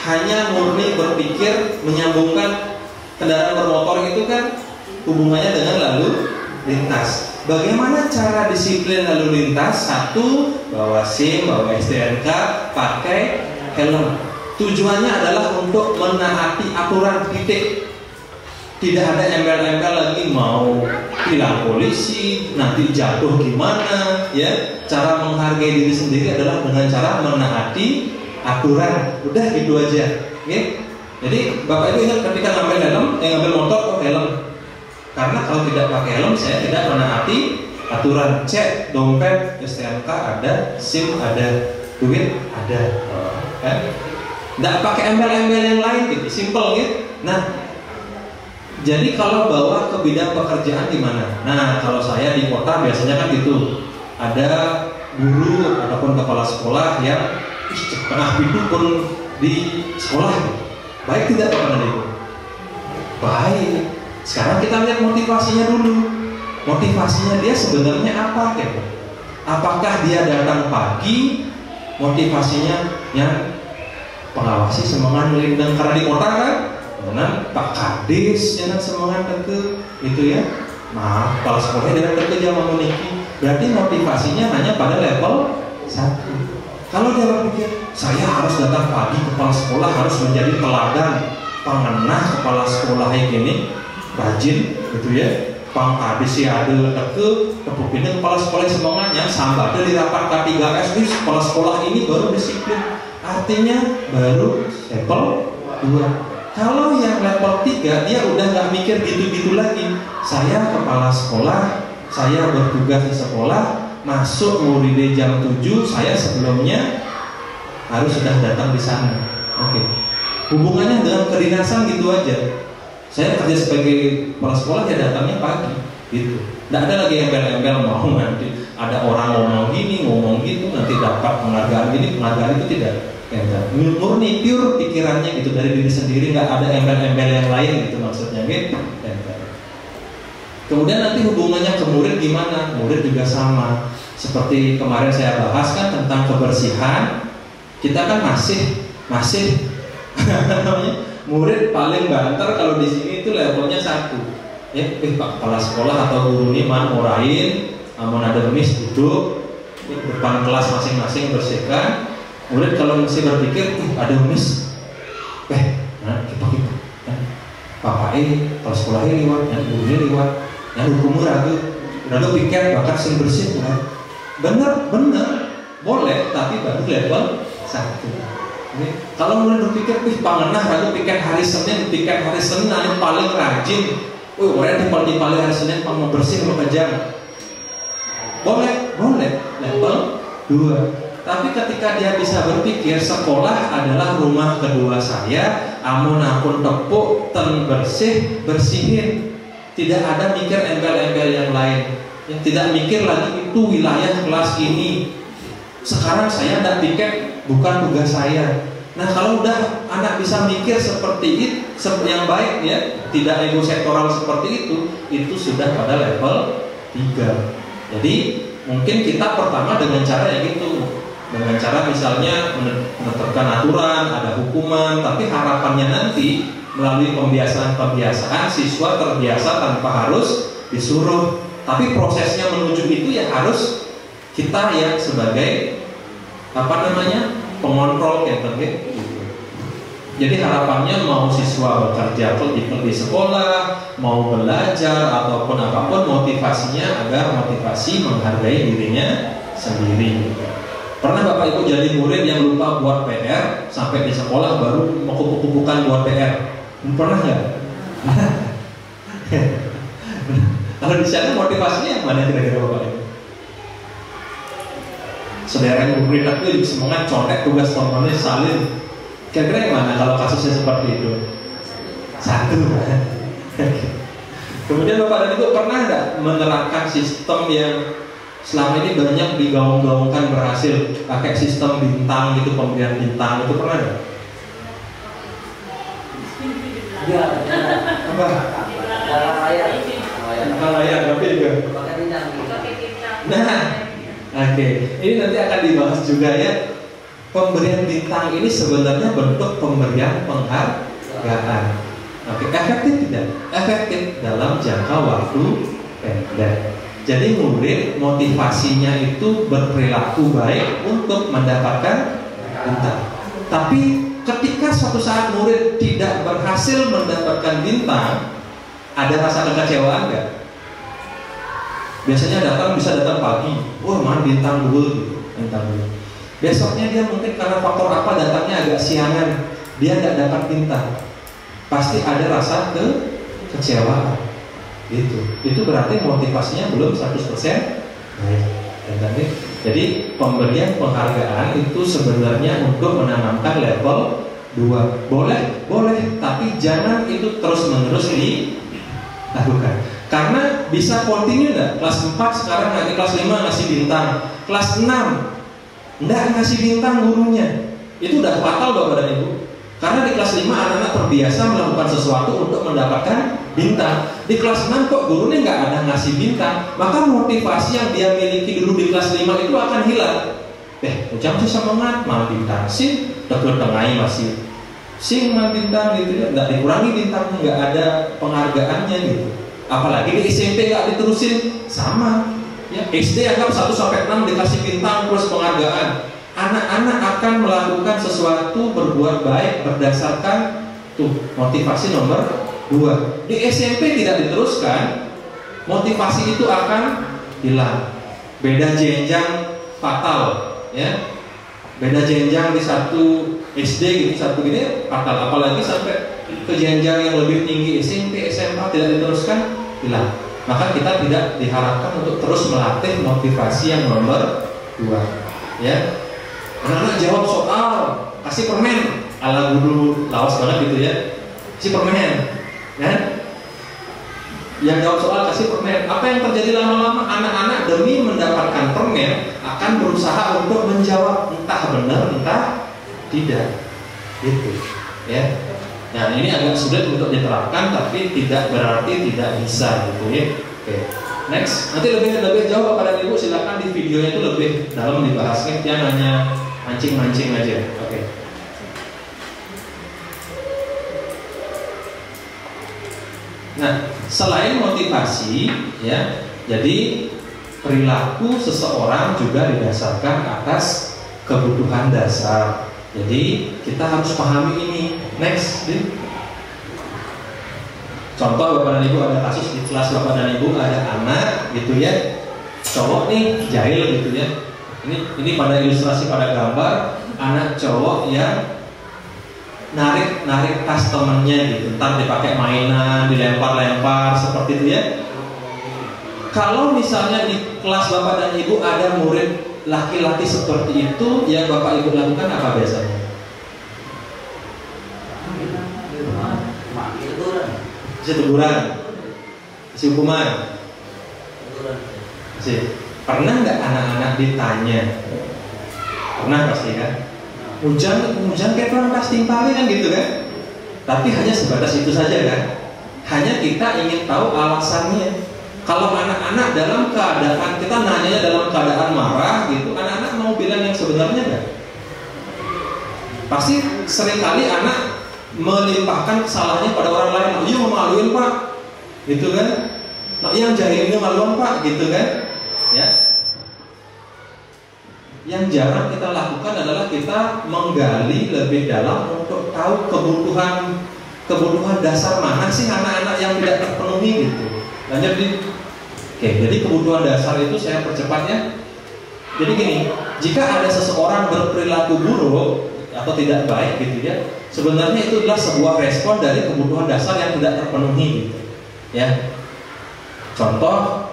hanya murni berpikir menyambungkan kendaraan bermotor itu kan hubungannya dengan lalu lintas. Bagaimana cara disiplin lalu lintas? 1, bawa SIM, bawa STNK, pakai helm. Tujuannya adalah untuk menaati aturan titik. Tidak ada embel-embel lagi mau tilang polisi, nanti jatuh gimana, ya. Cara menghargai diri sendiri adalah dengan cara menaati aturan. Udah gitu aja, ya. Jadi Bapak Ibu ingat ketika ngambil helm, ngambil motor kok helm. Karena kalau tidak pakai helm saya tidak menaati aturan. Cek dompet, STNK ada, SIM ada, duit ada, kan? Nggak pakai embel-embel yang lain gitu, simple gitu. Nah, jadi kalau bawa ke bidang pekerjaan gimana? Nah, kalau saya di kota biasanya kan gitu, ada guru ataupun kepala sekolah yang tengah pintu pun di sekolah. Baik tidak Bapak dan Ibu? Baik. Sekarang kita lihat motivasinya dulu. Motivasinya dia sebenarnya apa? Gitu? Apakah dia datang pagi? Motivasinya yang pengawasi semangat melindang karena di kota kan? Karena Pak Kades yang semangat ke itu ya. Nah, kepala sekolahnya datang ke zaman meniki. Berarti motivasinya hanya pada level 1. Kalau dia berpikir saya harus datang pagi, kepala sekolah harus menjadi teladan, pengenah kepala sekolah ini rajin gitu ya. Pak Kades ya ada kepupinnya kepala sekolah semangatnya sampai di rapat K3S kepala sekolah ini baru disiplin. Artinya baru level 2. Kalau yang level 3 dia udah nggak mikir gitu-gitu lagi. Saya kepala sekolah, saya bertugas di sekolah, masuk muridnya jam 7, saya sebelumnya harus sudah datang di sana. Oke. Hubungannya dengan kedinasan gitu aja. Saya kerja sebagai kepala sekolah ya datangnya pagi gitu. Nggak ada lagi embel-embel mau nanti ada orang ngomong gini, ngomong gitu, nanti dapat penghargaan ini, penghargaan itu tidak. Murni pure pikirannya gitu dari diri sendiri, nggak ada embel-embel yang lain gitu maksudnya gitu. Kemudian nanti hubungannya ke murid gimana? Murid juga sama. Seperti kemarin saya bahas kan tentang kebersihan. Kita kan masih murid paling banter kalau di sini itu levelnya 1. Ya, Pak kepala sekolah atau guru ini morain, ada miss duduk depan kelas masing-masing bersihkan. Murid kalau masih berpikir, ada miss, kita Bapak kalau sekolahnya lewat, yang gurunya lewat, yang hukum ragu pikir bakal sing bersih kan? Bener, boleh, tapi baru level 1. Kalau murid berpikir, pangenah ragu piket hari Senin ini paling rajin, orang di paling hari Senin mau bersih mau kejam, boleh, level 2. Tapi ketika dia bisa berpikir sekolah adalah rumah kedua saya, amun akun tepuk, ten bersihin, tidak ada mikir embel-embel yang lain, tidak mikir lagi itu wilayah kelas ini. Sekarang saya tidak pikir bukan tugas saya. Nah kalau udah anak bisa mikir seperti itu, yang baik ya, tidak ego sektoral seperti itu sudah pada level 3. Jadi mungkin kita pertama dengan cara yang gitu. Dengan cara misalnya menetapkan aturan, ada hukuman, tapi harapannya nanti melalui pembiasaan siswa terbiasa tanpa harus disuruh. Tapi prosesnya menuju itu ya harus kita yang sebagai pengontrol gitu. Jadi harapannya mau siswa bekerja di sekolah, mau belajar ataupun apapun, motivasinya agar motivasi menghargai dirinya sendiri. Pernah Bapak Ibu jadi murid yang lupa buat PR sampai di sekolah baru mau kupu-kupukan buat PR? Pernah nggak? Kalau di sana motivasinya yang mana kira-kira Bapak Ibu? Saudara yang murid itu semangat contek tugas temannya salin. Kira-kira yang mana kalau kasusnya seperti itu? Satu. Kemudian Bapak dan Ibu pernah nggak menerapkan sistem yang selama ini banyak digaung-gaungkan berhasil, pakai sistem bintang gitu, pemberian bintang itu pernah nggak? Iya. Apa? Layar, tapi juga. Nah, oke. Ini nanti akan dibahas juga ya. Pemberian bintang ini sebenarnya bentuk pemberian penghargaan. Oke, efektif tidak? Efektif dalam jangka waktu pendek. Jadi murid motivasinya itu berperilaku baik untuk mendapatkan bintang. Tapi ketika suatu saat murid tidak berhasil mendapatkan bintang, ada rasa kekecewaan nggak? Biasanya bisa datang pagi, mana bintang dulu gitu, bintang dulu. Besoknya dia mungkin karena faktor apa datangnya agak siangan, dia nggak dapat bintang. Pasti ada rasa kekecewaan. Gitu. Itu berarti motivasinya belum 100% baik. Jadi pemberian penghargaan itu sebenarnya untuk menanamkan level 2. Boleh, tapi jangan itu terus-menerus dilakukan. Karena bisa continue nggak? Kelas 4 sekarang nanti kelas 5 ngasih bintang, kelas 6 nggak ngasih bintang gurunya, itu udah fatal Bapak dan Ibu. Karena di kelas 5 anak-anak terbiasa melakukan sesuatu untuk mendapatkan bintang. Di kelas 6 kok gurunya nggak ada ngasih bintang, maka motivasi yang dia miliki dulu di kelas 5 itu akan hilang. Ujang sih semangat, malah bintang sih, dokter tengahi masih sih malah bintang gitu ya, nggak dikurangi bintangnya, nggak ada penghargaannya gitu. Apalagi di SMP nggak diterusin, sama. Ya, SD anggap 1-6 dikasih bintang plus penghargaan. Anak-anak akan melakukan sesuatu berbuat baik berdasarkan motivasi nomor 2. Di SMP tidak diteruskan, motivasi itu akan hilang. Beda jenjang fatal, ya. Beda jenjang di satu SD gitu, satu gini fatal. Apalagi sampai ke jenjang yang lebih tinggi SMP, SMA tidak diteruskan, hilang. Maka kita tidak diharapkan untuk terus melatih motivasi yang nomor 2, ya. Anak-anak jawab soal, kasih permen, ala guru lawas banget gitu ya, kasih permen, ya. Yang jawab soal kasih permen. Apa yang terjadi lama-lama? Anak-anak demi mendapatkan permen akan berusaha untuk menjawab, entah benar, entah tidak, gitu, ya. Nah ini agak sulit untuk diterapkan, tapi tidak berarti tidak bisa gitu ya. Oke, next. Nanti lebih jauh pada Ibu silakan di videonya itu lebih dalam dibahasnya. Dia hanya mancing-mancing aja. Oke. Nah selain motivasi ya, jadi perilaku seseorang juga didasarkan atas kebutuhan dasar. Jadi kita harus pahami ini. Next, contoh Bapak dan Ibu ada kasus di kelas Bapak dan Ibu ada anak gitu ya, cowok nih jahil gitu ya. Ini pada ilustrasi pada gambar anak cowok yang narik tas temennya gitu, ntar dipakai mainan, dilempar-lempar seperti itu ya. Kalau misalnya di kelas Bapak dan Ibu ada murid laki-laki seperti itu, yang Bapak Ibu lakukan apa biasanya? Kasih teguran, kasih hukuman. Pernah nggak anak-anak ditanya? Pernah pasti kan? Ujang kayak orang casting kali kan gitu kan? Tapi hanya sebatas itu saja kan? Hanya kita ingin tahu alasannya. Kalau anak-anak dalam keadaan, kita nanyanya dalam keadaan marah gitu, anak-anak mau bilang yang sebenarnya nggak? Pasti seringkali anak melimpahkan kesalahannya pada orang lain. Iya memaluin Pak, gitu kan? Nah yang jahilnya maluan Pak, gitu kan? Ya. yang jarang kita lakukan adalah kita menggali lebih dalam untuk tahu kebutuhan dasar mana sih anak-anak yang tidak terpenuhi gitu. Lanjut di. Oke, jadi kebutuhan dasar itu saya percepatnya. Jadi gini, jika ada seseorang berperilaku buruk atau tidak baik gitu ya, sebenarnya itu adalah sebuah respon dari kebutuhan dasar yang tidak terpenuhi gitu. Ya. Contoh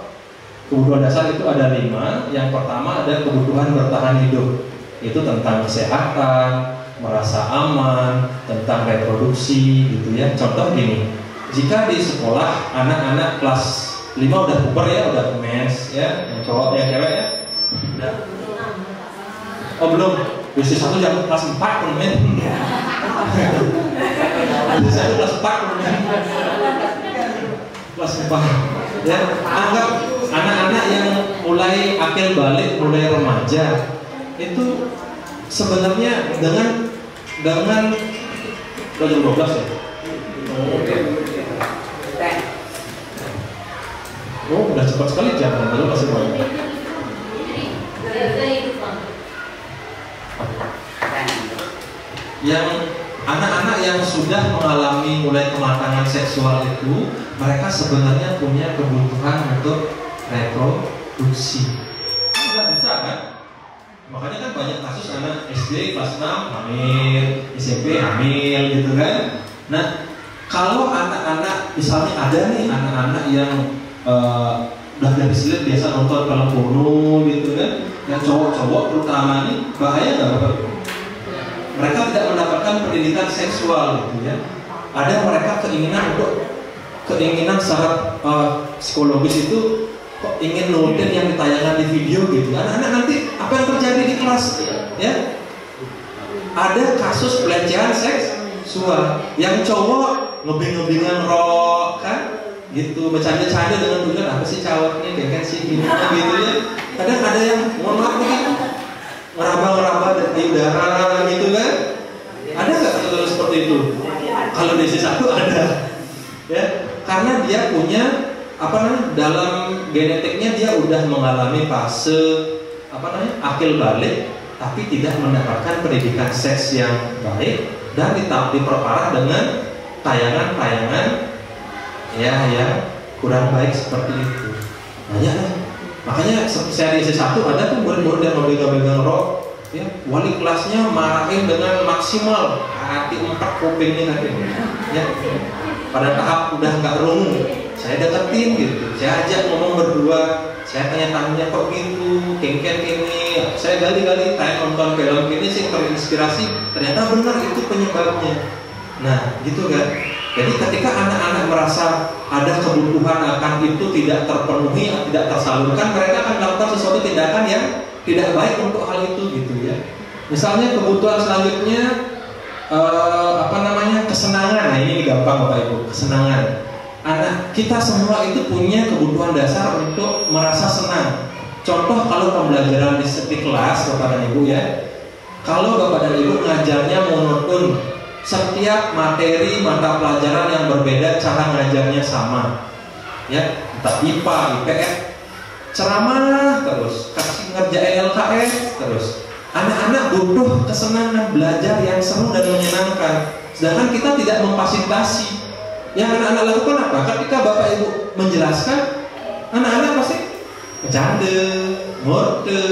kebutuhan dasar itu ada 5. Yang pertama ada kebutuhan bertahan hidup. Itu tentang kesehatan, merasa aman, tentang reproduksi gitu ya. Contoh gini, jika di sekolah anak-anak kelas 5 udah puber ya, udah mens ya, yang cowok yang cewek ya. Udah. Oh belum, dosis 1 jam kelas 4 men. Dosis 1 kelas 4 men. Kelas 4 ya, anggap anak-anak yang mulai akil balik, mulai remaja itu sebenarnya dengan jam 12 ya. Oh, udah cepat sekali jam, baru masih banyak. Yang anak-anak yang sudah mengalami mulai kematangan seksual itu, mereka sebenarnya punya kebutuhan untuk reproduksi. Nggak bisa kan? Makanya kan banyak kasus anak SD kelas 6 hamil, SMP hamil gitu kan. Nah, kalau anak-anak misalnya ada nih anak-anak yang udah dari silet biasa nonton film porno gitu kan, yang cowok-cowok terutama nih, bahaya nggak Bapak? Mereka tidak mendapatkan pendidikan seksual gitu ya. Ada mereka keinginan secara psikologis itu kok ingin nurutin yang ditayangkan di video gitu. Anak-anak nanti apa yang terjadi di kelas ya? Ada kasus pelecehan seksual yang cowok ngebing-ngebingan rok kan? Gitu, bercanda-canda dengan tujuan apa sih cawat nih, kayak sih gini gitu ya. Kadang ada yang mohon maaf nih, ngeraba-ngeraba dari udara gitu kan. Ada nggak kasus seperti itu? Kalau di sisi satu ada ya, karena dia punya dalam genetiknya dia udah mengalami fase akil balik, tapi tidak mendapatkan pendidikan seks yang baik dan diperparah dengan tayangan-tayangan ya yang kurang baik seperti itu. Banyak lah. Makanya seri C1 ada tuh murid-murid yang memegang rok ya, wali kelasnya marahin dengan maksimal, hati 4 kupingnya katanya ya. Pada tahap udah nggak rungu, saya deketin gitu, saya ajak ngomong berdua, saya tanya-tanya kok gitu, kengken ini, saya gali-gali, tanya nonton film ini sih terinspirasi, ternyata benar itu penyebabnya. Nah gitu kan. Jadi ketika anak-anak merasa ada kebutuhan akan itu tidak terpenuhi, tidak tersalurkan, mereka akan melakukan sesuatu tindakan yang tidak baik untuk hal itu gitu ya. Misalnya kebutuhan selanjutnya kesenangan. Nah ini gampang Bapak Ibu, kesenangan. Anak kita semua itu punya kebutuhan dasar untuk merasa senang. Contoh kalau pembelajaran di kelas Bapak dan Ibu ya, kalau Bapak dan Ibu ngajarnya monoton, setiap materi mata pelajaran yang berbeda cara ngajarnya sama ya, entah IPA, IPS, ceramah terus, kasih ngerjain LKS terus. Anak-anak butuh kesenangan belajar yang seru dan menyenangkan, sedangkan kita tidak memfasilitasi. Yang anak-anak lakukan apa? Ketika Bapak Ibu menjelaskan, anak-anak pasti bercanda, ngode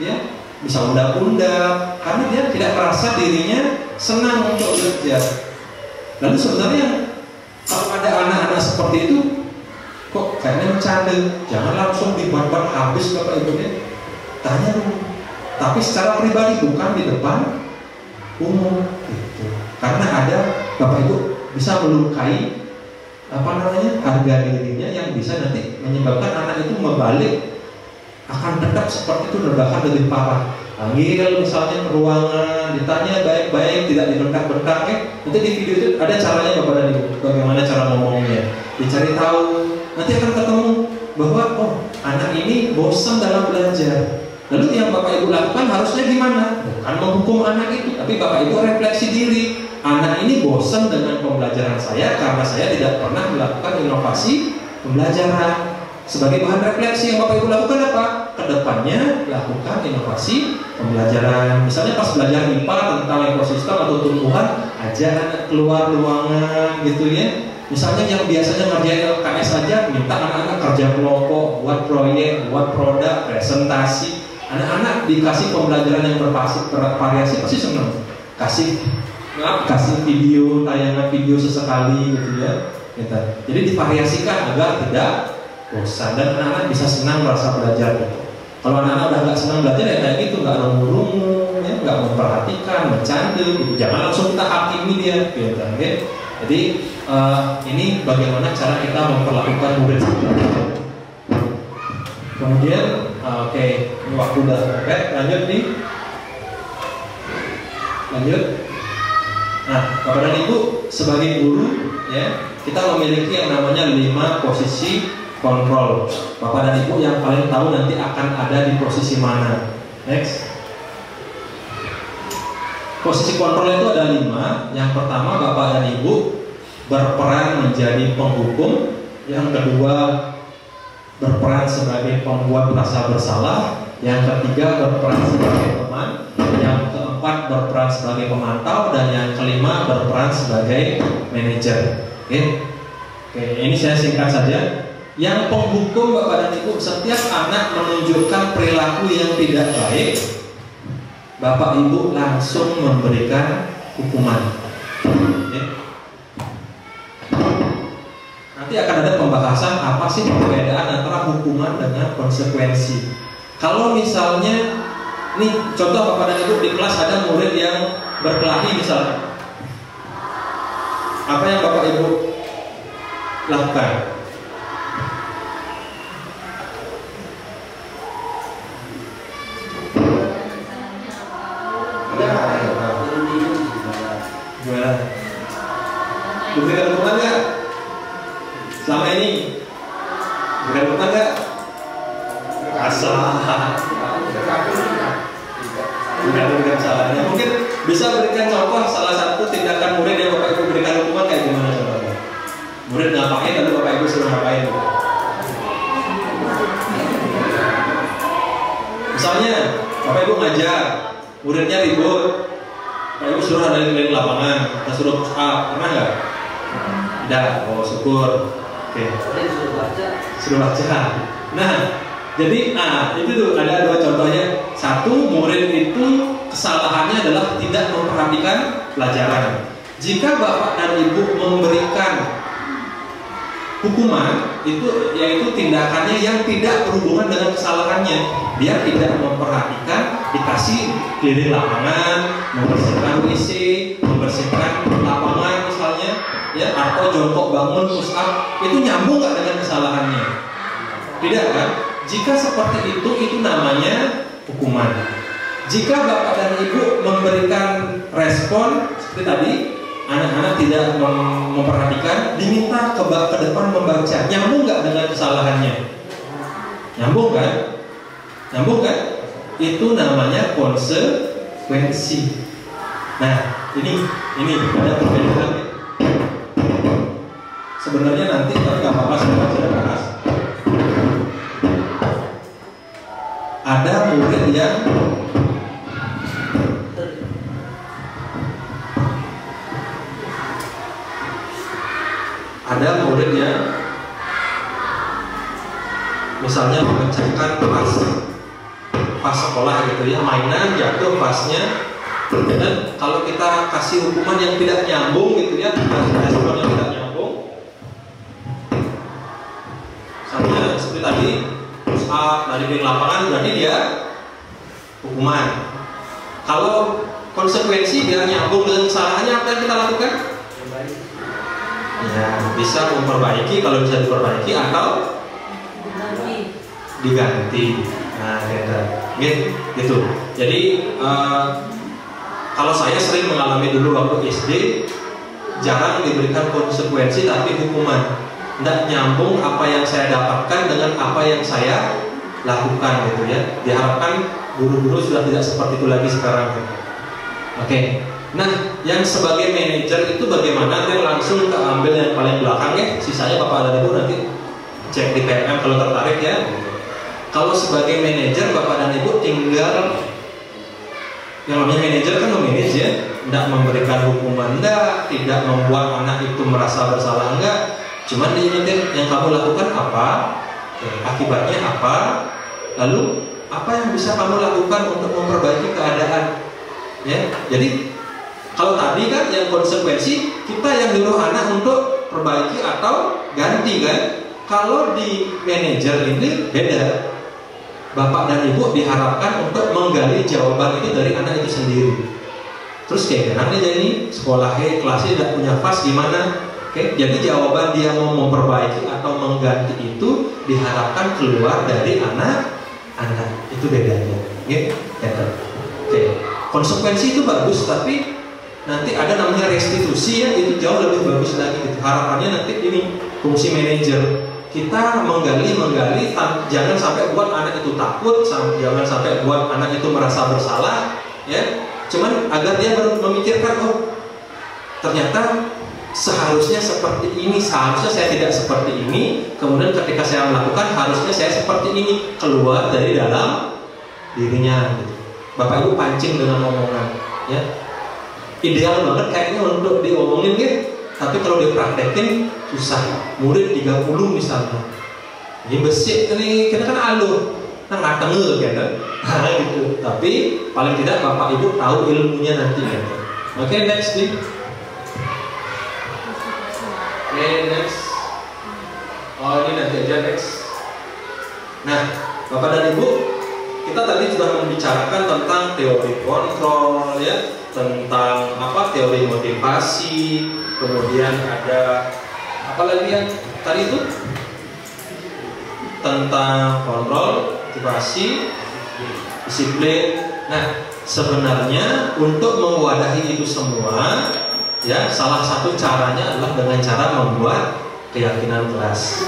ya, bisa unda-unda, karena dia tidak merasa dirinya senang untuk belajar. Lalu sebenarnya kalau ada anak-anak seperti itu, kok kayaknya bercanda, jangan langsung dibuat habis Bapak Ibunya, tanya dulu, tapi secara pribadi bukan di depan umum gitu. Karena ada Bapak Ibu bisa melukai harga dirinya yang bisa nanti menyebabkan anak itu membalik, akan tetap seperti itu dan bahkan lebih parah. Panggil misalnya ke ruangan, ditanya baik-baik, tidak dibentak-bentak. Nanti di video itu ada caranya Bapak dan Ibu, bagaimana cara ngomongnya, dicari tahu. Nanti akan ketemu bahwa oh anak ini bosan dalam belajar. Lalu yang Bapak Ibu lakukan harusnya gimana? Bukan menghukum anak itu, tapi Bapak Ibu refleksi diri. Anak ini bosan dengan pembelajaran saya karena saya tidak pernah melakukan inovasi pembelajaran. sebagai bahan refleksi yang Bapak Ibu lakukan apa? Kedepannya lakukan inovasi pembelajaran. Misalnya pas belajar IPA tentang ekosistem atau tumbuhan, ajak anak keluar ruangan gitu ya. Misalnya yang biasanya ngerjain LKS saja, minta anak-anak kerja kelompok, buat proyek, buat produk, presentasi. Anak-anak dikasih pembelajaran yang bervariasi pasti senang. Kasih video, tayangan video sesekali gitu ya. Gitu. Jadi divariasikan agar tidak bosan dan anak-anak bisa senang merasa belajar gitu. Kalau anak-anak udah nggak senang belajar ya kayak gitu, nggak rungu-rungu, ya, nggak memperhatikan, bercanda gitu. Jangan langsung kita hakimi dia, gitu. Okay? Jadi ini bagaimana cara kita memperlakukan murid. Kemudian, oke, ini waktu udah mepet, lanjut nih. Lanjut. Nah, Bapak dan Ibu sebagai guru, ya, kita memiliki yang namanya 5 posisi kontrol. Bapak dan Ibu yang paling tahu nanti akan ada di posisi mana. Next. Posisi kontrol itu ada 5. Yang pertama, Bapak dan Ibu berperan menjadi penghukum. Yang kedua, berperan sebagai pembuat rasa bersalah. Yang ketiga, berperan sebagai teman. Yang keempat, berperan sebagai pemantau. Dan yang kelima, berperan sebagai manajer. Oke, ini saya singkat saja. Yang penghukum Bapak dan Ibu, setiap anak menunjukkan perilaku yang tidak baik, Bapak Ibu langsung memberikan hukuman. Oke. Nanti akan ada pembahasan apa sih perbedaan antara hukuman dengan konsekuensi. Kalau misalnya, nih contoh Bapak dan Ibu di kelas ada murid yang berkelahi misalnya, apa yang Bapak Ibu lakukan? Gimana? Berikan hukuman nggak? Selama ini berikan hukuman nggak? Asal berikan salahnya. Mungkin bisa berikan contoh salah satu tindakan murid yang Bapak Ibu berikan hukuman kayak gimana contohnya? Murid ngapain lalu Bapak Ibu suruh ngapain? Misalnya Bapak Ibu ngajar, muridnya ribut, Bapak Ibu suruh ada keliling lapangan, kita suruh push up, pernah nggak? Tidak, oh syukur. Oke. Suruh baca. Nah, jadi itu tuh ada 2 contohnya. Satu, murid itu kesalahannya adalah tidak memperhatikan pelajaran. Jika Bapak dan Ibu memberikan hukuman, itu yaitu tindakannya yang tidak berhubungan dengan kesalahannya. Dia tidak memperhatikan, dikasih keliling lapangan, membersihkan WC, membersihkan lapangan misalnya, ya, atau jongkok bangun, push up, itu nyambung nggak dengan kesalahannya? Tidak kan? Jika seperti itu namanya hukuman. Jika Bapak dan Ibu memberikan respon seperti tadi, anak-anak tidak memperhatikan, diminta ke depan membaca, nyambung nggak dengan kesalahannya? Nyambung kan? Nyambung kan? Itu namanya konsekuensi. Nah, ini ada perbedaan. Sebenarnya nanti tapi nggak apa-apa saya bahas. Ada murid yang misalnya memecahkan pas sekolah gitu ya, mainan jatuh pasnya, dan kalau kita kasih hukuman yang tidak nyambung gitu ya, respon yang tidak nyambung, misalnya seperti tadi push up dari keliling lapangan, berarti dia hukuman. Kalau konsekuensi dia nyambung dengan kesalahannya, apa yang kita lakukan? Ya, bisa memperbaiki, kalau bisa diperbaiki atau diganti. Nah, gitu. Jadi kalau saya sering mengalami dulu waktu SD, jarang diberikan konsekuensi tapi hukuman. Tidak nyambung apa yang saya dapatkan dengan apa yang saya lakukan gitu ya. Diharapkan guru-guru sudah tidak seperti itu lagi sekarang. Oke. Nah, yang sebagai manajer itu bagaimana? Nanti langsung ke ambil yang paling belakang ya. Sisanya Bapak dan Ibu nanti cek di PMM kalau tertarik ya. Kalau sebagai manajer Bapak dan Ibu tinggal, yang namanya manajer kan memanage ya, tidak memberikan hukuman, tidak membuat anak itu merasa bersalah, enggak. Cuman diingetin yang kamu lakukan apa, akibatnya apa, lalu apa yang bisa kamu lakukan untuk memperbaiki keadaan. Ya, jadi kalau tadi kan yang konsekuensi kita yang nyuruh anak untuk perbaiki atau ganti kan. Kalau di manajer ini beda. Bapak dan Ibu diharapkan untuk menggali jawaban itu dari anak itu sendiri. Terus kayak anak jadi sekolahnya kelasnya tidak punya pas gimana? Oke, jadi jawaban dia mau memperbaiki atau mengganti itu diharapkan keluar dari anak-anak. Itu bedanya. Oke. Konsekuensi itu bagus, tapi nanti ada namanya restitusi ya, itu jauh lebih bagus lagi gitu. Harapannya nanti ini fungsi manajer kita menggali, jangan sampai buat anak itu takut, jangan sampai buat anak itu merasa bersalah, ya. Cuman agar dia memikirkan, oh ternyata seharusnya seperti ini, seharusnya saya tidak seperti ini. Kemudian ketika saya melakukan, harusnya saya seperti ini, keluar dari dalam dirinya. Gitu. Bapak Ibu pancing dengan omongan, ya. Ideal banget kayaknya untuk diomongin gitu. Tapi kalau dipraktekin susah. Murid 30 misalnya. Ini besi ini kita kan alur. Nah nggak tengel kan. Gitu. Tapi paling tidak Bapak Ibu tahu ilmunya nanti kan. Oke, next nih. Oke, next. Oh, ini nanti aja next. Nah, Bapak dan Ibu, kita tadi sudah membicarakan tentang teori kontrol ya, tentang teori motivasi. Kemudian ada apa lagi yang tadi itu tentang kontrol, motivasi, disiplin. Nah, sebenarnya untuk mewadahi itu semua, ya salah satu caranya adalah dengan cara membuat keyakinan kelas.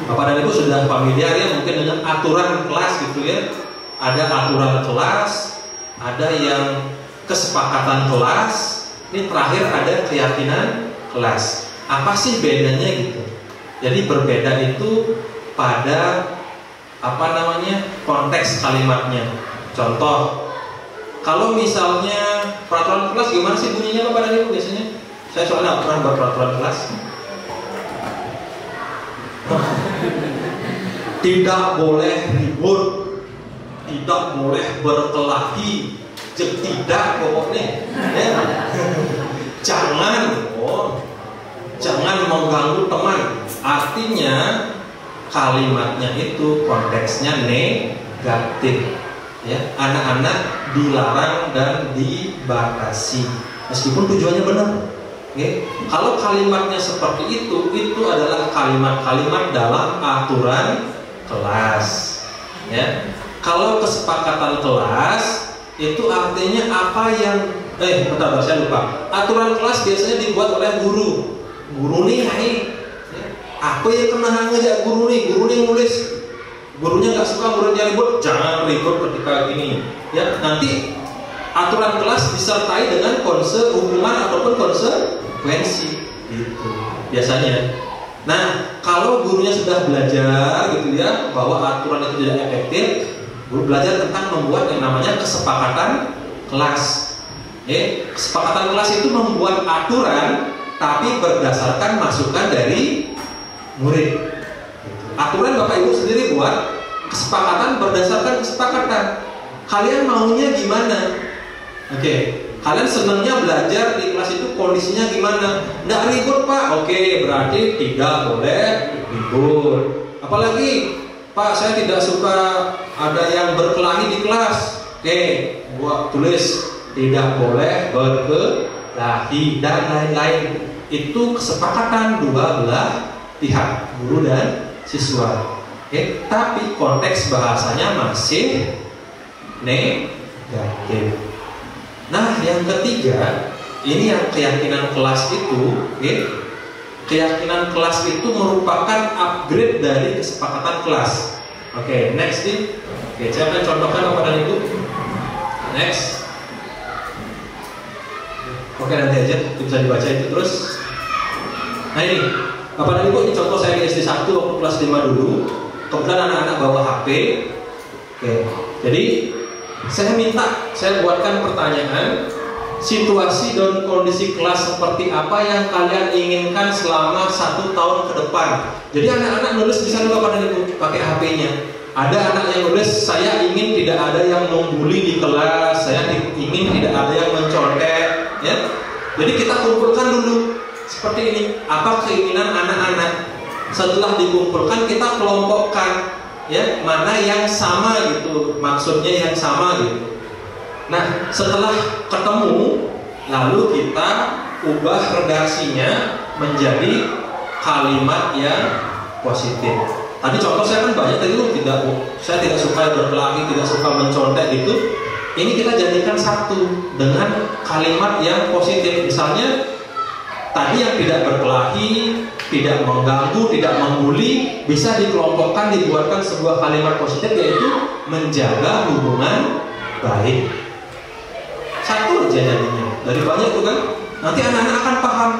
Bapak dan Ibu sudah familiar ya mungkin dengan aturan kelas gitu ya. Ada aturan kelas, ada yang kesepakatan kelas. Ini terakhir ada keyakinan kelas. Apa sih bedanya gitu? Jadi berbeda itu pada konteks kalimatnya. Contoh, kalau misalnya peraturan kelas gimana sih bunyinya Bapak dan Ibu biasanya? Saya soalnya pernah buat peraturan kelas. Tidak boleh ribut, tidak boleh berkelahi, tidak pokoknya. Ya. Jangan mengganggu teman. Artinya kalimatnya itu konteksnya negatif. Ya, anak-anak dilarang dan dibatasi. Meskipun tujuannya benar. Okay. Kalau kalimatnya seperti itu adalah kalimat-kalimat dalam aturan kelas. Ya. Kalau kesepakatan kelas itu artinya apa yang bentar, saya lupa. Aturan kelas biasanya dibuat oleh guru. Guru nih, apa yang kena ngajak guru nih nulis. Gurunya nggak suka muridnya ribut, jangan ribut ketika gini. Ya, nanti aturan kelas disertai dengan hukuman ataupun konsekuensi gitu biasanya. Nah, kalau gurunya sudah belajar gitu ya bahwa aturan itu tidak efektif, guru belajar tentang membuat yang namanya kesepakatan kelas. Kesepakatan kelas itu membuat aturan tapi berdasarkan masukan dari murid. Aturan Bapak Ibu sendiri buat, kesepakatan berdasarkan kesepakatan. Kalian maunya gimana? Oke, kalian senangnya belajar di kelas itu kondisinya gimana? Nggak ribut Pak. Oke, berarti tidak boleh ribut. Apalagi Pak, saya tidak suka ada yang berkelahi di kelas. Oke, buat tulis tidak boleh berkelahi dan lain-lain. Itu kesepakatan dua belah pihak, guru dan siswa. Tapi konteks bahasanya masih negatif. Nah, yang ketiga, ini yang keyakinan kelas itu, keyakinan kelas itu merupakan upgrade dari kesepakatan kelas. Oke, next nih. Oke, saya akan contohkan kepada Ibu. Next. Oke, nanti aja bisa dibaca itu terus. Nah ini, Bapak dan Ibu, ini contoh saya di SD 1 waktu kelas 5 dulu. Kemudian anak-anak bawa HP. Oke. Jadi saya buatkan pertanyaan, situasi dan kondisi kelas seperti apa yang kalian inginkan selama 1 tahun ke depan. Jadi anak-anak nulis di sana Bapak dan Ibu pakai HP-nya. Ada anak yang nulis, saya ingin tidak ada yang membuli di kelas, saya ingin tidak ada yang mencontek, ya. Jadi kita kumpulkan dulu seperti ini, apa keinginan anak-anak. Setelah dikumpulkan kita kelompokkan, ya, mana yang sama gitu, maksudnya yang sama gitu. Nah, setelah ketemu, lalu kita ubah redaksinya menjadi kalimat yang positif. Tadi contoh saya kan banyak tadi saya tidak suka berkelahi, tidak suka mencontek gitu. Ini kita jadikan satu dengan kalimat yang positif. Misalnya tadi yang tidak berkelahi, tidak mengganggu, tidak membuli, bisa dikelompokkan, dibuatkan sebuah kalimat positif, yaitu menjaga hubungan baik. Satu aja jadinya, dari banyak itu kan. Nanti anak-anak akan paham.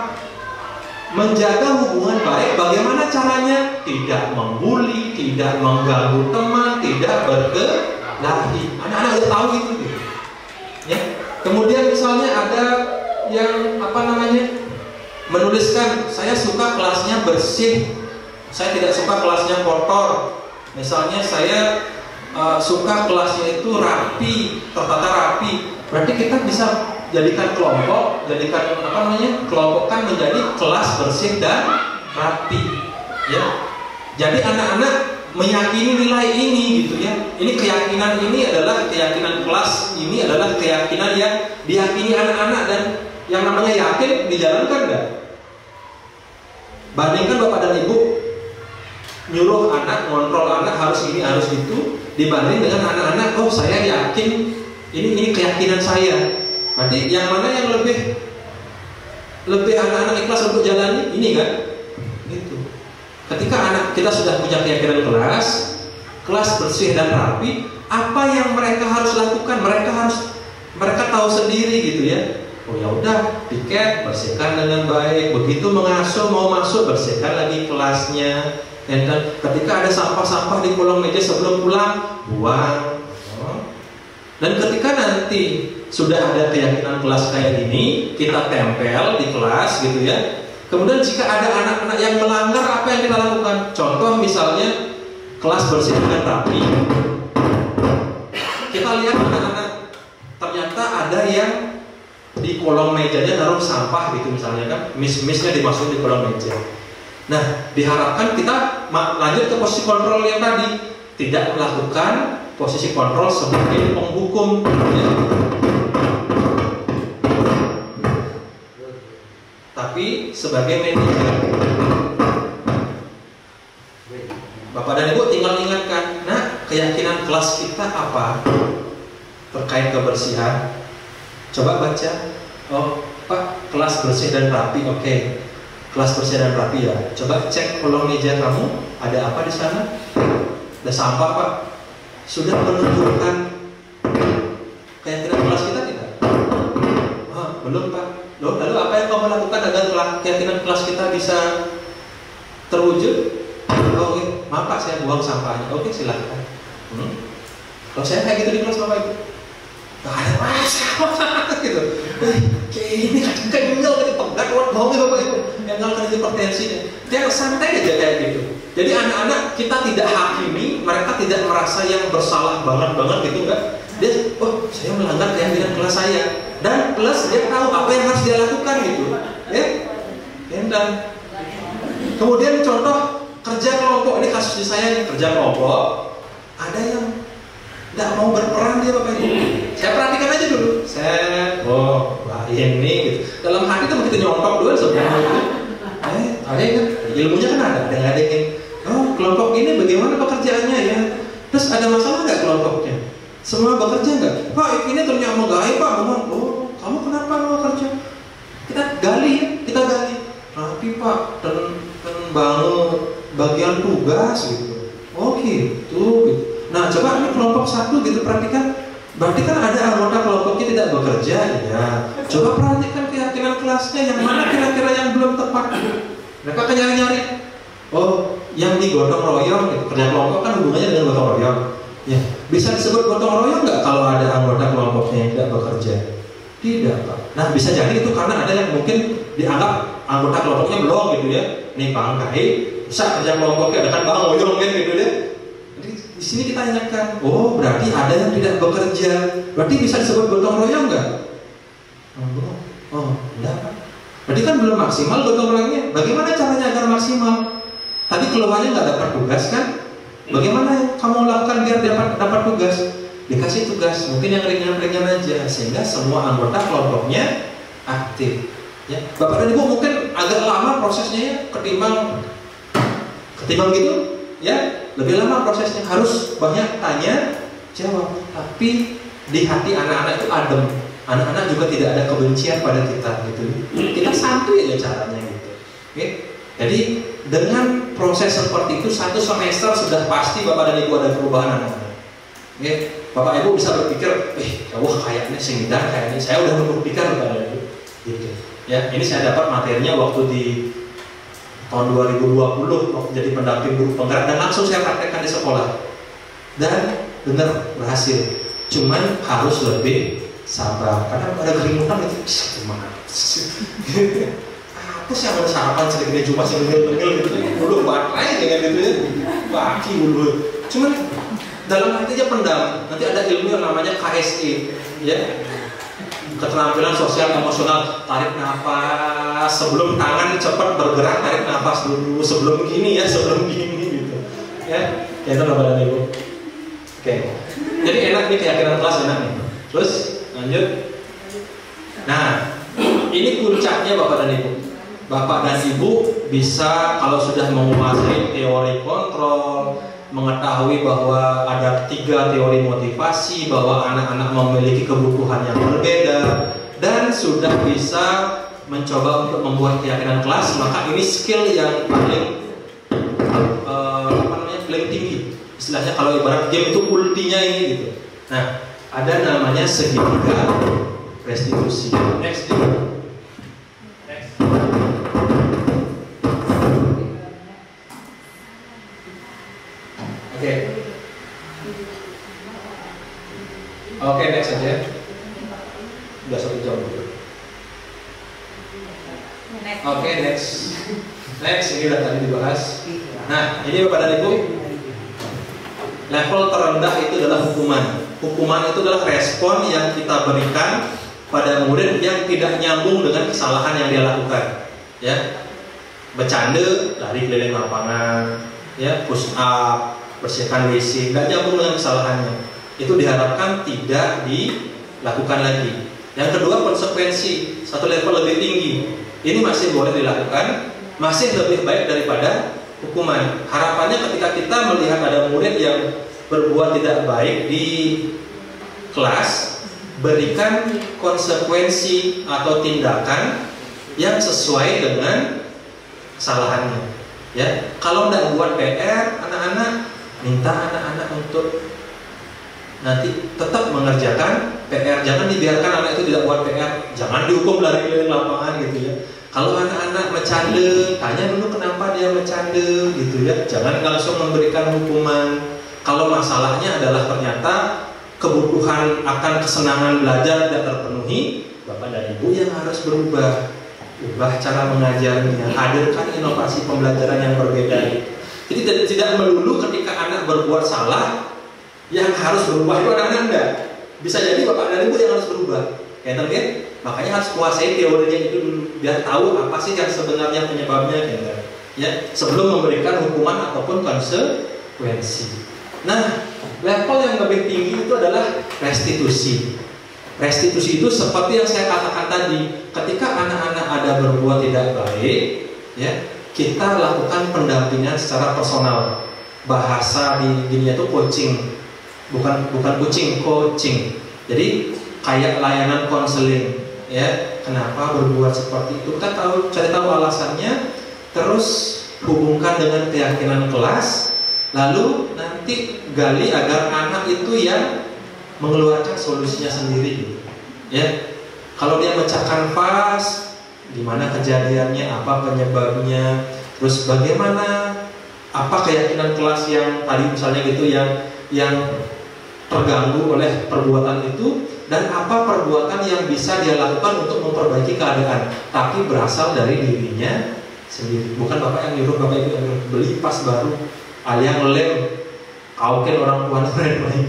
Menjaga hubungan baik, bagaimana caranya? Tidak membuli, tidak mengganggu teman, tidak berkelahi. Anak-anak udah tahu itu, gitu. Ya. Kemudian misalnya ada yang menuliskan, saya suka kelasnya bersih, saya tidak suka kelasnya kotor. Misalnya saya suka kelasnya itu rapi, tertata rapi. Berarti kita bisa jadikan kelompokkan menjadi kelas bersih dan rapi, ya. Jadi anak-anak meyakini nilai ini gitu ya. Ini keyakinan ini adalah keyakinan kelas, ini adalah keyakinan yang diyakini anak-anak, dan yang namanya yakin dijalankan enggak? Bandingkan Bapak dan Ibu nyuruh anak, ngontrol anak harus ini, harus itu, dibanding dengan anak-anak, oh saya yakin ini keyakinan saya. Berarti yang mana yang lebih anak-anak ikhlas untuk jalani? Ini kan? Gitu. Ketika anak kita sudah punya keyakinan kelas bersih dan rapi, apa yang mereka harus lakukan? Mereka tahu sendiri gitu ya. Oh ya udah, piket, bersihkan dengan baik. Begitu mengasuh mau masuk, bersihkan lagi kelasnya. Dan ketika ada sampah-sampah di kolong meja sebelum pulang, buang. Dan ketika nanti sudah ada keyakinan kelas kayak gini, kita tempel di kelas gitu ya. Kemudian jika ada anak-anak yang melanggar, apa yang kita lakukan? Contoh misalnya kelas bersih dan rapi. Kita lihat anak-anak, ternyata ada yang di kolong mejanya naruh sampah gitu misalnya kan, mis-misnya dimasukin di kolong meja. Nah, diharapkan kita lanjut ke posisi kontrol yang tadi, tidak melakukan posisi kontrol sebagai penghukum, ya. Tapi sebagai manajer. Bapak dan Ibu tinggal ingatkan, nah keyakinan kelas kita apa terkait kebersihan? Coba baca. Oh Pak, kelas bersih dan rapi, oke. Kelas bersih dan rapi ya. Coba cek kolong meja kamu, ada apa di sana? Ada sampah Pak. Sudah menunjukkan keyakinan kelas kita tidak? Belum Pak. Lalu apa yang kamu lakukan agar keyakinan kelas kita bisa terwujud? Oh, oke. Maaf Pak, saya buang sampahnya. Oke, silahkan. Kalau saya kayak gitu di kelas Bapak Ibu, nggak ada masalah gitu. Kayak ini kenyal tadi pegat ngomongnya Bapak Ibu, kenyal tadi hipertensi. Dia santai aja kayak gitu. Jadi anak-anak kita tidak hakimi, mereka tidak merasa yang bersalah banget gitu enggak. Dia, oh saya melanggar keyakinan kelas saya, dan plus dia tahu apa yang harus dia lakukan gitu, ya. Dan kemudian contoh kerja kelompok, ini kasus di saya nih, kerja kelompok, ada yang nggak mau berperan dia Bapak Ibu. Saya perhatikan aja dulu, ini gitu. Dalam hati itu begitu nyontok dulu sebenarnya. Ada kan ilmunya kan ada yang ngadein. Oh kelompok ini bagaimana pekerjaannya ya? Terus ada masalah nggak kelompoknya? Semua bekerja nggak? Pak ini ternyata mau gawe Pak. Oh kamu kenapa mau kerja? Kita gali. Rapi Pak dan bangun bagian tugas gitu. Oh gitu. Nah coba ini kelompok satu gitu perhatikan. Berarti kan ada anggota kelompoknya tidak bekerja ya. Coba perhatikan keyakinan kelasnya yang mana kira-kira yang belum tepat. Mereka akan nyari-nyari. Oh, yang di gotong royong, gitu. Kerja kelompok kan hubungannya dengan gotong royong. Ya, bisa disebut gotong royong nggak kalau ada anggota kelompoknya yang tidak bekerja? Tidak, Pak. Nah, bisa jadi itu karena ada yang mungkin dianggap anggota kelompoknya belum gitu ya. Nih Bang Kai, bisa kerja kelompoknya, ada kan Bang Royong kan gitu ya. Jadi di sini kita ingatkan, oh berarti ada yang tidak bekerja. Berarti bisa disebut gotong royong nggak? Oh, enggak. Berarti kan belum maksimal gotong royongnya. Bagaimana caranya agar maksimal? Tadi keluarnya nggak dapat tugas kan? Bagaimana kamu lakukan biar dapat tugas? Dikasih tugas, mungkin yang ringan-ringan aja, sehingga semua anggota kelompoknya aktif. Ya, Bapak dan Ibu mungkin agak lama prosesnya ya, ketimbang gitu, ya lebih lama prosesnya, harus banyak tanya jawab. Tapi di hati anak-anak itu adem. Anak-anak juga tidak ada kebencian pada kita gitu. Kita santuy aja caranya gitu. Oke? Jadi dengan proses seperti itu 1 semester sudah pasti Bapak dan Ibu ada perubahan anak-anak. Oke? Bapak Ibu bisa berpikir, wah kayaknya singgidan, kayaknya saya udah membuktikan Bapak dan Ibu. Gitu. Ya, ini saya dapat materinya waktu di tahun 2020 waktu jadi pendamping guru penggerak, dan langsung saya praktekkan di sekolah. Dan benar berhasil. Cuman harus lebih sabar karena ada kerimutan itu gimana? Apa sih yang ada sarapan segede cuma segede-gede gitu dulu baterai dengan gitu ya. Baki dulu. Cuman dalam artinya pendam. Nanti ada ilmu yang namanya KSE, ya. Keterampilan sosial emosional. Tarik nafas sebelum tangan cepat bergerak, tarik nafas dulu sebelum gini ya, sebelum gini gitu. Ya, itu Bapak dan Ibu. Oke. Jadi enak nih keyakinan kelas, enak nih. Terus lanjut. Nah, ini puncaknya Bapak dan Ibu. Bapak dan Ibu bisa kalau sudah menguasai teori kontrol, mengetahui bahwa ada 3 teori motivasi, bahwa anak-anak memiliki kebutuhan yang berbeda, dan sudah bisa mencoba untuk membuat keyakinan kelas, maka ini skill yang paling paling tinggi. Istilahnya kalau ibarat game itu ultinya ini gitu. Nah, ada namanya segitiga restitusi. Next. Oke, next aja. Udah 1 jam. Oke, next. Ini udah tadi dibahas. Nah, ini Bapak dan Ibu, level terendah itu adalah hukuman. Hukuman itu adalah respon yang kita berikan pada murid yang tidak nyambung dengan kesalahan yang dia lakukan. Ya, bercanda, lari keliling lapangan, ya, push up, bersihkan WC, nggak nyambung dengan kesalahannya. Itu diharapkan tidak dilakukan lagi. Yang kedua, konsekuensi 1 level lebih tinggi. Ini masih boleh dilakukan, masih lebih baik daripada hukuman. Harapannya ketika kita melihat ada murid yang berbuat tidak baik di kelas, berikan konsekuensi atau tindakan yang sesuai dengan kesalahannya. Ya, kalau tidak buat PR, anak-anak minta anak-anak untuk nanti tetap mengerjakan PR. Jangan dibiarkan anak itu tidak buat PR. Jangan dihukum lari keliling lapangan gitu ya. Kalau anak-anak bercanda, tanya dulu kenapa dia bercanda gitu ya. Jangan langsung memberikan hukuman. Kalau masalahnya adalah ternyata kebutuhan akan kesenangan belajar tidak terpenuhi, Bapak dan Ibu yang harus berubah. Ubah cara mengajarnya, hadirkan inovasi pembelajaran yang berbeda. Jadi tidak melulu ketika anak berbuat salah yang harus berubah itu anak-anak enggak. Bisa jadi Bapak dan Ibu yang harus berubah. Ya, kan? Makanya harus kuasai teorinya itu dulu biar tahu apa sih yang sebenarnya penyebabnya, gitu. Ya, sebelum memberikan hukuman ataupun konsekuensi. Nah, level yang lebih tinggi itu adalah restitusi. Restitusi itu seperti yang saya katakan tadi, ketika anak-anak ada berbuat tidak baik, ya, kita lakukan pendampingan secara personal. Bahasa di dunia itu coaching, bukan kucing, coaching. Jadi kayak layanan konseling, ya. Kenapa berbuat seperti itu? Kita cari tahu alasannya, terus hubungkan dengan keyakinan kelas, lalu nanti gali agar anak itu yang mengeluarkan solusinya sendiri, ya. Kalau dia mecahkan vas, gimana kejadiannya, apa penyebabnya, terus bagaimana, apa keyakinan kelas yang tadi misalnya gitu yang terganggu oleh perbuatan itu, dan apa perbuatan yang bisa dia lakukan untuk memperbaiki keadaan, tapi berasal dari dirinya sendiri. Bukan bapak yang nyuruh, bapak ibu yang nyuruh. Beli pas baru, alias ngelem, kaukin orang tua main-main.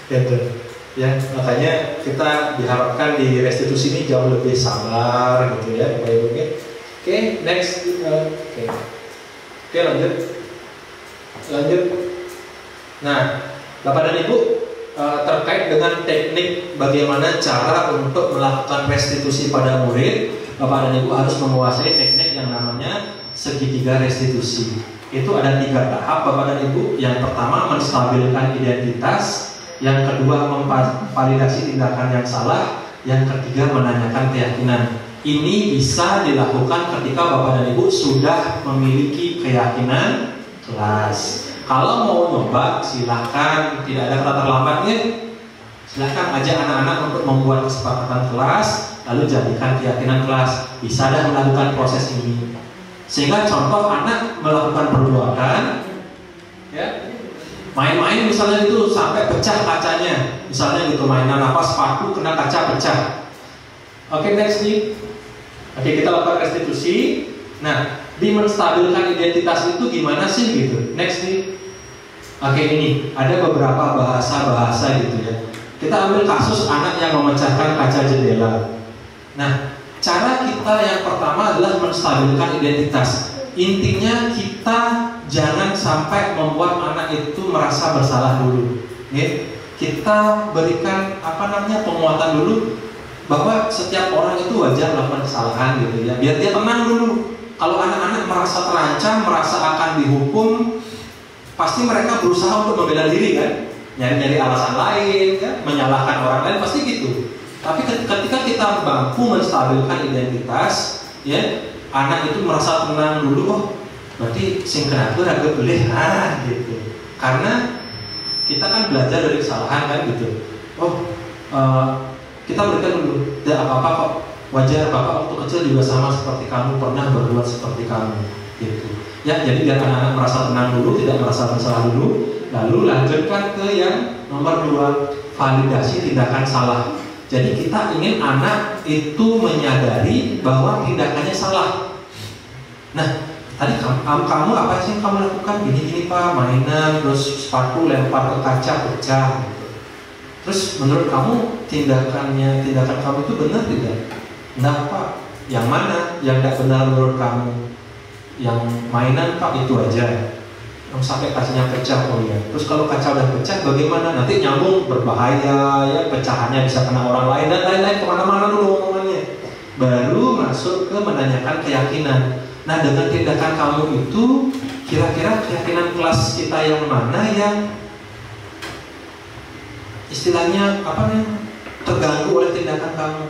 Gitu. Ya, makanya kita diharapkan di restitusi ini jauh lebih sabar gitu ya, bapak ibu. Oke, next. Oke, lanjut. Nah, bapak dan ibu, terkait dengan teknik bagaimana cara untuk melakukan restitusi pada murid, bapak dan ibu harus menguasai teknik yang namanya segitiga restitusi. Itu ada 3 tahap bapak dan ibu. Yang pertama menstabilkan identitas, yang kedua memvalidasi tindakan yang salah, yang ketiga menanyakan keyakinan. Ini bisa dilakukan ketika bapak dan ibu sudah memiliki keyakinan kelas. Kalau mau nyoba silahkan, tidak ada kata terlambat ya. Silahkan ajak anak-anak untuk membuat kesepakatan kelas, lalu jadikan keyakinan kelas. Bisa dah melakukan proses ini. Sehingga contoh anak melakukan perbuatan, ya, main-main misalnya itu sampai pecah kacanya, misalnya gitu, mainan apa sepatu kena kaca pecah. Oke, next nih. Oke, kita lakukan restitusi. Nah, di menstabilkan identitas itu gimana sih gitu? Next nih. Oke, ini ada beberapa bahasa-bahasa gitu ya. Kita ambil kasus anak yang memecahkan kaca jendela. Nah, cara kita yang pertama adalah menstabilkan identitas. Intinya kita jangan sampai membuat anak itu merasa bersalah dulu. Ya. Kita berikan penguatan dulu bahwa setiap orang itu wajar melakukan kesalahan gitu ya. Biar dia tenang dulu. Kalau anak-anak merasa terancam, merasa akan dihukum, pasti mereka berusaha untuk membela diri kan, nyari-nyari alasan lain, kan? Menyalahkan orang lain, pasti gitu. Tapi ketika kita mampu menstabilkan identitas, ya, anak itu merasa tenang dulu, oh, berarti sing kena agak boleh, gitu. Karena kita kan belajar dari kesalahan kan gitu. Oh, kita berikan dulu, tidak apa-apa kok. Wajar, bapak waktu kecil juga sama seperti kamu, pernah berbuat seperti kamu, gitu. Ya, jadi biar anak-anak merasa tenang dulu, tidak merasa bersalah dulu. Lalu lanjutkan ke yang nomor 2, validasi tindakan salah. Jadi kita ingin anak itu menyadari bahwa tindakannya salah. Nah, tadi kamu apa sih yang kamu lakukan? Gini-gini pak, mainan, terus sepatu lempar ke kaca pecah. Gitu. Terus menurut kamu tindakan kamu itu benar tidak? Enggak pak. Yang mana yang tidak benar menurut kamu? Yang mainan pak itu aja, yang sampai kacanya pecah. Oh ya, terus kalau kaca udah pecah bagaimana? Nanti nyambung berbahaya ya, pecahannya bisa kena orang lain dan lain-lain, kemana-mana dulu omongannya. Baru masuk ke menanyakan keyakinan. Nah, dengan tindakan kamu itu kira-kira keyakinan kelas kita yang mana yang istilahnya terganggu oleh tindakan kamu?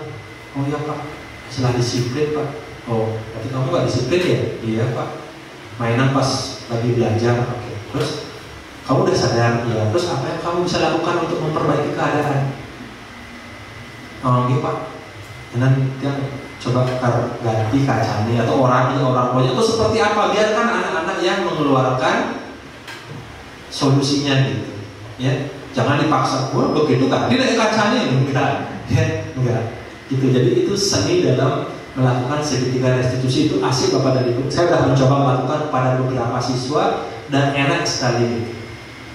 Oh ya pak, setelah disiplin pak. Oh, berarti kamu nggak disiplin ya? Iya pak. Mainan pas lagi belajar, oke. Terus kamu udah sadar, ya. Terus apa yang kamu bisa lakukan untuk memperbaiki keadaan? Oh, iya pak. Dan yang coba ganti kacanya atau orang tuanya itu seperti apa? Biarkan anak-anak yang mengeluarkan solusinya gitu. Ya, jangan dipaksa. Wah, begitu kan? Tidak kacanya enggak. Ya, enggak. Gitu. Jadi itu seni dalam melakukan segitiga restitusi. Itu asik bapak dan ibu. Saya sudah mencoba melakukan pada beberapa siswa dan enak sekali.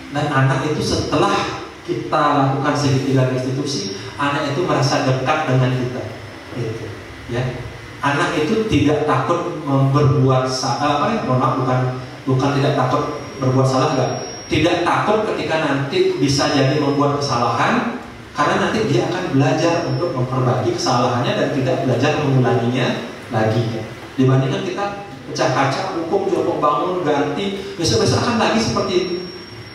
Dan anak itu setelah kita lakukan segitiga restitusi, anak itu merasa dekat dengan kita. Gitu. Ya. Anak itu tidak takut berbuat salah. Bukan tidak takut berbuat salah, enggak. Tidak takut ketika nanti bisa jadi membuat kesalahan. Karena nanti dia akan belajar untuk memperbaiki kesalahannya dan tidak belajar mengulanginya lagi. Dibandingkan kita pecah kaca, hukum, jopok bangun, ganti, besok-besok akan lagi seperti itu.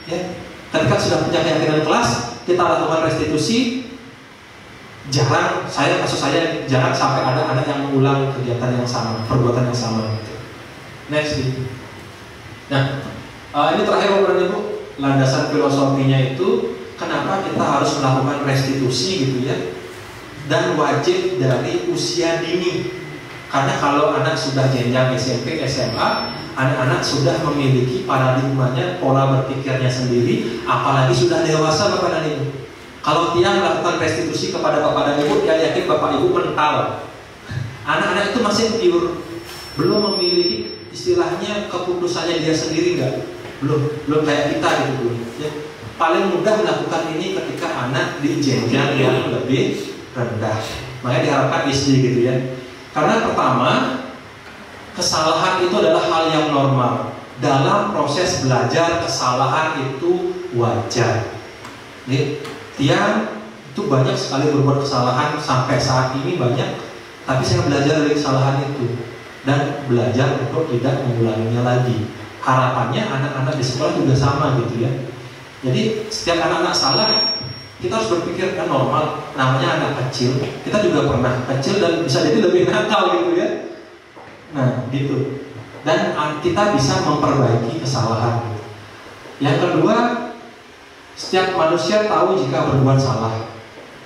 Ya. Ketika sudah punya keyakinan kelas, kita lakukan restitusi. Kasus saya jarang sampai ada anak yang mengulang kegiatan yang sama, perbuatan yang sama. Next. Nah, ini terakhir Bapak dan Ibu, landasan filosofinya itu. Kenapa kita harus melakukan restitusi gitu ya? dan wajib dari usia dini. Karena kalau anak sudah jenjang SMP, SMA, anak-anak sudah memiliki paradigmanya, pola berpikirnya sendiri, apalagi sudah dewasa Bapak dan Ibu. Kalau tiang melakukan restitusi kepada Bapak dan Ibu, dia yakin Bapak Ibu mental. Anak-anak itu masih pure, belum memiliki istilahnya keputusannya dia sendiri, belum kayak kita gitu belum. Ya. Paling mudah melakukan ini ketika anak di jenjang yang lebih rendah. Makanya diharapkan SD gitu ya. Karena pertama, kesalahan itu adalah hal yang normal. Dalam proses belajar, kesalahan itu wajar. Nih, tiang itu banyak sekali berbuat kesalahan sampai saat ini banyak. Tapi saya belajar dari kesalahan itu dan belajar untuk tidak mengulanginya lagi. Harapannya anak-anak di sekolah juga sama gitu ya. Jadi setiap anak-anak salah, kita harus berpikir kan normal. Namanya anak kecil, kita juga pernah kecil dan bisa jadi lebih nakal gitu ya. Nah gitu. Dan kita bisa memperbaiki kesalahan. Yang kedua, setiap manusia tahu jika berbuat salah.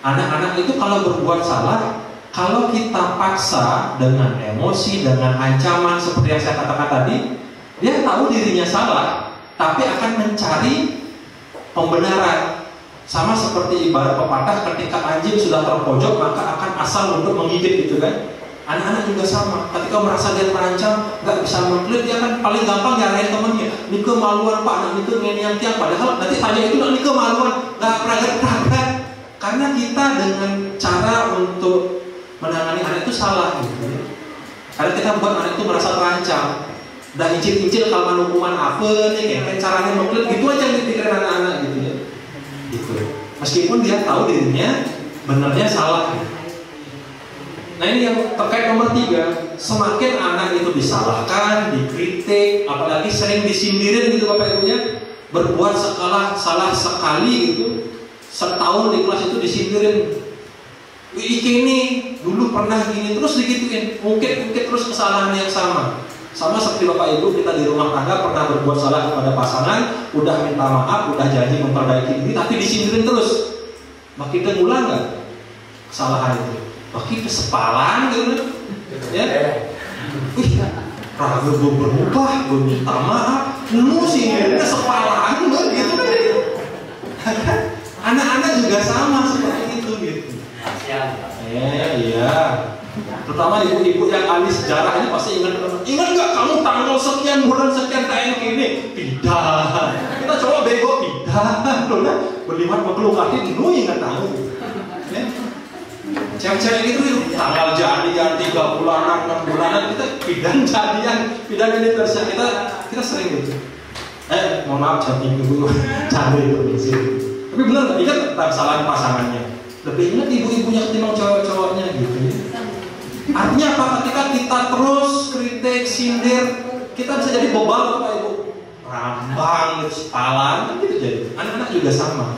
Anak-anak itu kalau berbuat salah, kalau kita paksa dengan emosi, dengan ancaman seperti yang saya katakan tadi, dia tahu dirinya salah, tapi akan mencari pembenaran. Sama seperti ibarat pepatah, ketika anjing sudah terpojok maka akan asal untuk menggigit gitu kan. Anak-anak juga sama, ketika merasa dia terancam, nggak bisa mengklaim, dia kan paling gampang nyarain temennya. Ini kemaluan Pak, anak ini ngeniang tiang. Padahal nanti tanya itu, ini kemaluan, nggak peragat-peragat. Karena kita dengan cara untuk menangani anak itu salah gitu ya. Karena kita buat anak itu merasa terancam. Dan incil-incil kalau hukuman apa nih, kayak caranya mengklaim, gitu aja yang dipikirin anak-anak gitu ya. Gitu. Meskipun dia tahu dirinya benarnya salah. Nah ini yang terkait nomor 3, semakin anak itu disalahkan, dikritik, apalagi sering disindirin gitu Bapak Ibu ya, berbuat salah sekali gitu, setahun di kelas itu disindirin. Ini dulu pernah gini, terus digituin, mungkin terus kesalahan yang sama. Sama seperti Bapak Ibu, kita di rumah tangga pernah berbuat salah kepada pasangan, udah minta maaf, udah janji memperbaiki diri, tapi disindirin terus. Makin ngulang nggak kesalahan itu? Makin kesepalan gitu, ya. Wih, ragu gue berubah, gue minta maaf, sindirinnya kesepalan gitu kan? Anak-anak juga sama seperti itu gitu. Iya. Terutama ibu-ibu yang ahli sejarah ini pasti ingat nggak kamu tanggal sekian bulan sekian kayak gini? Tidak. Kita coba bego tidak. Berlipat berkeluh kaki itu ingat tahu. Ya. Cewek-cewek itu tanggal jadian 3 bulanan 6 bulanan kita bidan ini terus kita sering gitu. Mohon maaf jangan ibu canda itu di sini. Tapi benar nggak ingat tentang kesalahan pasangannya? Lebih ingat ibu-ibunya ketimbang cowok-cowoknya gitu ya. Artinya apa? Ketika kita terus kritik, sindir, kita bisa jadi bebal Bapak Ibu, rambang, sepalan, gitu jadi. Anak-anak juga sama.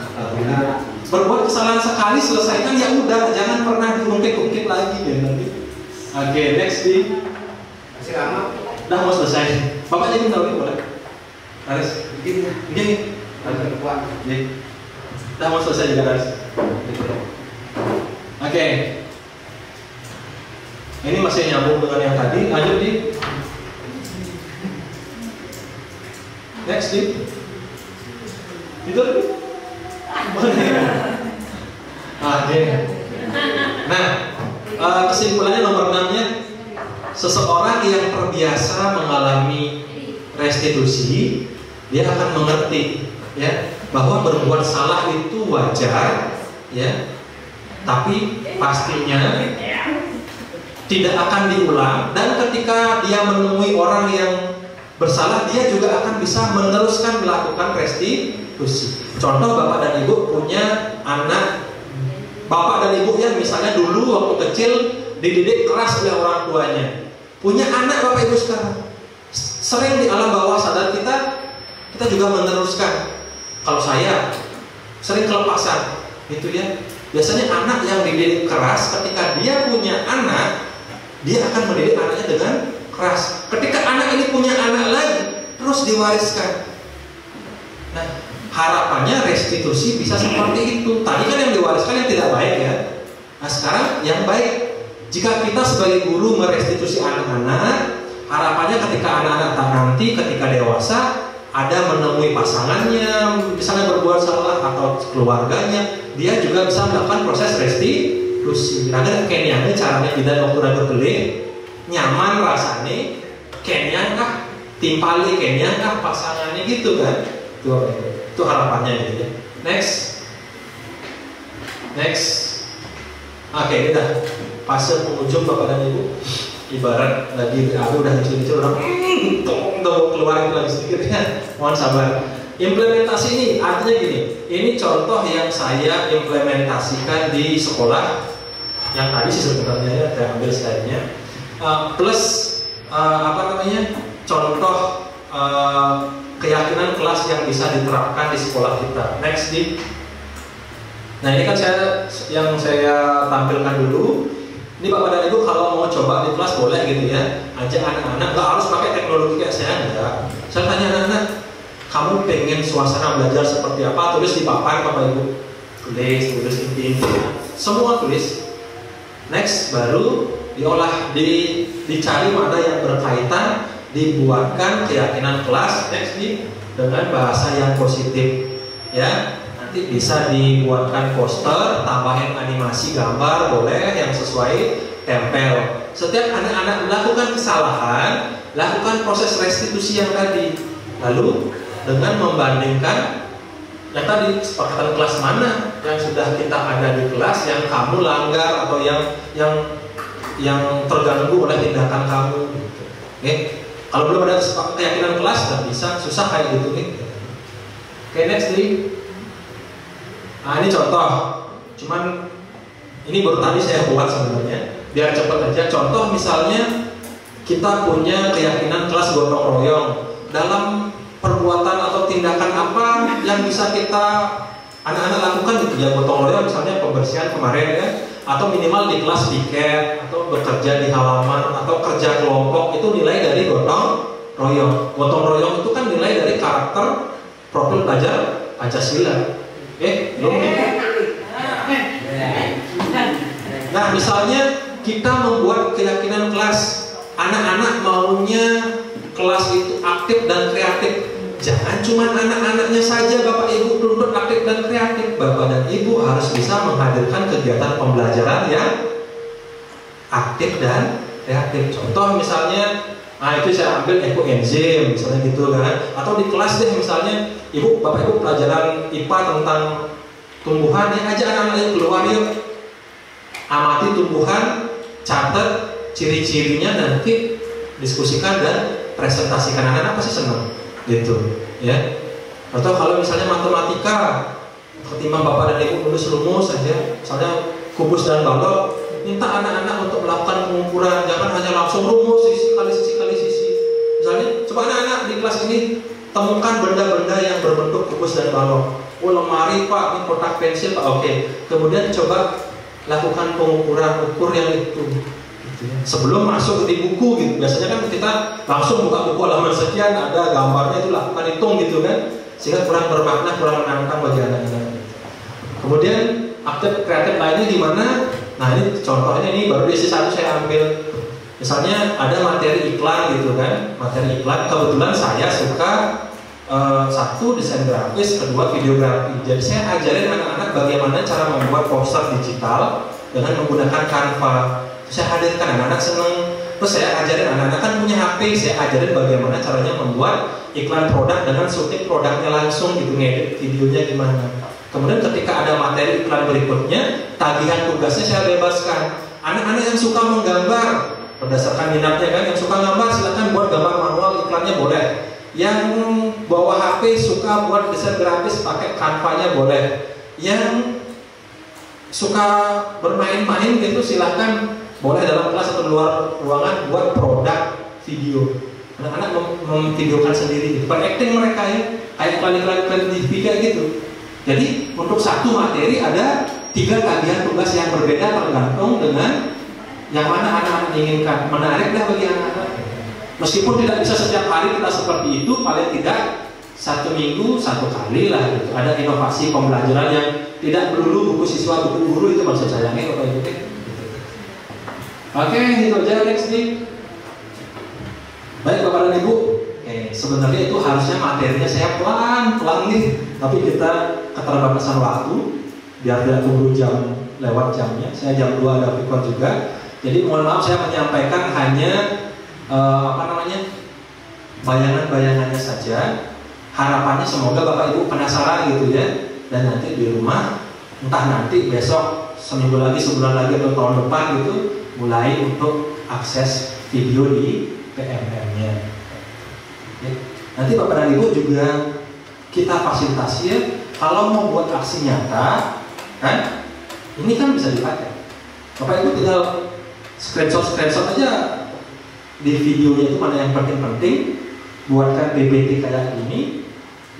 Berbuat kesalahan sekali selesaikan ya udah, jangan pernah diungkit-ungkit lagi ya nanti. Oke, next di. Masih lama? Udah mau selesai. Bapak jadi tahu boleh? Haris, begini. Agak kuat. Udah mau selesai juga Haris. Oke. Ini masih nyambung dengan yang tadi. Lanjut di. Next di. Itu lagi. Nah, kesimpulannya nomor 6-nya, seseorang yang terbiasa mengalami restitusi, dia akan mengerti ya bahwa berbuat salah itu wajar ya, tapi pastinya tidak akan diulang, dan ketika dia menemui orang yang bersalah, dia juga akan bisa meneruskan melakukan restitusi. Contoh Bapak dan Ibu punya anak, Bapak dan Ibu yang misalnya dulu waktu kecil dididik keras oleh orang tuanya, punya anak Bapak Ibu sekarang, sering di alam bawah sadar kita juga meneruskan. Kalau saya sering kelepasan, gitu ya. Biasanya anak yang dididik keras, ketika dia punya anak, dia akan mendidik anaknya dengan keras. Ketika anak ini punya anak lagi, terus diwariskan. Nah, harapannya restitusi bisa seperti itu. Tadi kan yang diwariskan yang tidak baik ya. Nah sekarang yang baik, jika kita sebagai guru merestitusi anak-anak, harapannya ketika anak-anak nanti ketika dewasa ada menemui pasangannya, misalnya berbuat salah atau keluarganya, dia juga bisa melakukan proses restitusi. Ada kenyangnya caranya tidak waktu ada beli nyaman rasanya, kenyang kah, timpali kenyang kah pasangannya gitu kan? Itu harapannya gitu ya. Next. Oke, ini dah fase penghujung Bapak dan Ibu. Ibarat lagi aku udah dicuri-curi orang tolong keluarin lagi sedikit ya. Mohon sabar. Implementasi ini artinya gini. Ini contoh yang saya implementasikan di sekolah yang tadi sih sebenarnya ya, saya ambil slide-nya. Plus contoh keyakinan kelas yang bisa diterapkan di sekolah kita. Next di. Nah ini kan yang saya tampilkan dulu. Ini Bapak dan Ibu kalau mau coba di kelas boleh gitu ya, ajak anak-anak, nggak harus pakai teknologi kayak saya enggak. Saya tanya anak-anak, kamu pengen suasana belajar seperti apa? Tulis di papan Bapak Ibu, tulis inti-intinya, semua tulis. Next baru diolah, dicari mana yang berkaitan, dibuatkan keyakinan kelas. Next dengan bahasa yang positif, ya. Nanti bisa dibuatkan poster, tambahin animasi gambar boleh yang sesuai, tempel. Setiap anak-anak melakukan kesalahan, lakukan proses restitusi yang tadi. Lalu dengan membandingkan yang tadi kesepakatan kelas mana yang sudah kita ada di kelas yang kamu langgar atau yang terganggu oleh tindakan kamu. Oke. Kalau belum ada keyakinan kelas nggak bisa, susah kayak gitu nih. Oke, next nih. Nah ini contoh, cuman ini baru tadi saya buat sebenarnya, biar cepat aja. Contoh misalnya kita punya keyakinan kelas gotong royong. Dalam perbuatan atau tindakan apa yang bisa kita anak-anak lakukan gitu ya, gotong royong misalnya pembersihan kemarin ya, atau minimal di kelas piket, atau bekerja di halaman, atau kerja kelompok, itu nilai dari gotong royong. Gotong royong itu kan nilai dari karakter profil pelajar Pancasila. Belum nih. Nah misalnya kita membuat keyakinan kelas, anak-anak maunya kelas itu aktif dan kreatif. Jangan cuma anak-anaknya saja Bapak Ibu tuntut aktif dan kreatif. Bapak dan Ibu harus bisa menghadirkan kegiatan pembelajaran yang aktif dan kreatif. Contoh misalnya, nah itu saya ambil ekoenzim misalnya gitu kan. Atau di kelas deh misalnya, Bapak Ibu pelajaran IPA tentang tumbuhan, ya aja anak-anaknya keluar yuk, amati tumbuhan, catat ciri-cirinya, nanti diskusikan dan presentasikan. Anak-anak pasti senang gitu ya. Atau kalau misalnya matematika, ketimbang Bapak dan Ibu nulis rumus saja, misalnya kubus dan balok, minta anak-anak untuk melakukan pengukuran, jangan hanya langsung rumus sisi kali sisi. Misalnya coba anak-anak di kelas ini temukan benda-benda yang berbentuk kubus dan balok. Oh lemari Pak, ini kotak pensil Pak, oke. Kemudian coba lakukan pengukuran, ukur yang itu gitu ya. Sebelum masuk di buku gitu. Biasanya kan kita langsung buka buku halaman sekian, ada gambarnya, itu lakukan hitung gitu kan, sehingga kurang bermakna, kurang menantang bagi anak-anak. Kemudian aktif kreatif lainnya di mana? Nah ini contohnya, ini baru di satu saya ambil. Misalnya ada materi iklan gitu kan, materi iklan. Kebetulan saya suka satu desain grafis, kedua videografi. Jadi saya ajarin anak-anak bagaimana cara membuat poster digital dengan menggunakan Canva. Saya hadirkan, anak-anak seneng. Terus saya ajarin anak-anak kan punya HP, saya ajarin bagaimana caranya membuat iklan produk dengan syuting produknya langsung gitu, ngedit videonya gimana. Kemudian ketika ada materi iklan berikutnya, tagihan tugasnya saya bebaskan. Anak-anak yang suka menggambar berdasarkan minatnya kan, yang suka gambar silakan buat gambar manual, iklannya boleh. Yang bawa HP suka buat desain grafis pakai Canva-nya boleh. Yang suka bermain-main gitu silahkan boleh dalam kelas atau luar ruangan buat produk video. Anak-anak memvideokan sendiri gitu. Acting mereka ya, kayak iklan-iklan TV kayak gitu. Jadi untuk satu materi ada 3 tagihan tugas yang berbeda tergantung dengan yang mana anak-anak inginkan. Menarik dah bagi anak-anak. Meskipun tidak bisa setiap hari kita seperti itu, paling tidak 1 minggu 1 kali lah gitu. Ada inovasi pembelajaran yang tidak melulu buku siswa, buku guru, itu maksud saya Bapak Ibu. Oke, itu aja next nih. Baik Bapak dan Ibu, sebenarnya itu harusnya materinya saya pelan-pelan nih, tapi kita keterbatasan waktu, biar tidak keburu jam lewat jamnya. Saya jam 2 ada pikir juga. Jadi mohon maaf saya menyampaikan hanya bayangan-bayangannya saja. Harapannya semoga Bapak Ibu penasaran gitu ya. Dan nanti di rumah, entah nanti besok, seminggu lagi, sebulan lagi, atau tahun depan gitu, mulai untuk akses video di PMM-nya. Ya. Nanti Bapak dan Ibu juga kita fasilitasi ya. Kalau mau buat aksi nyata, kan, ini kan bisa dipakai. Bapak Ibu tinggal screenshot aja di videonya itu mana yang penting-penting, buatkan PPT kayak gini,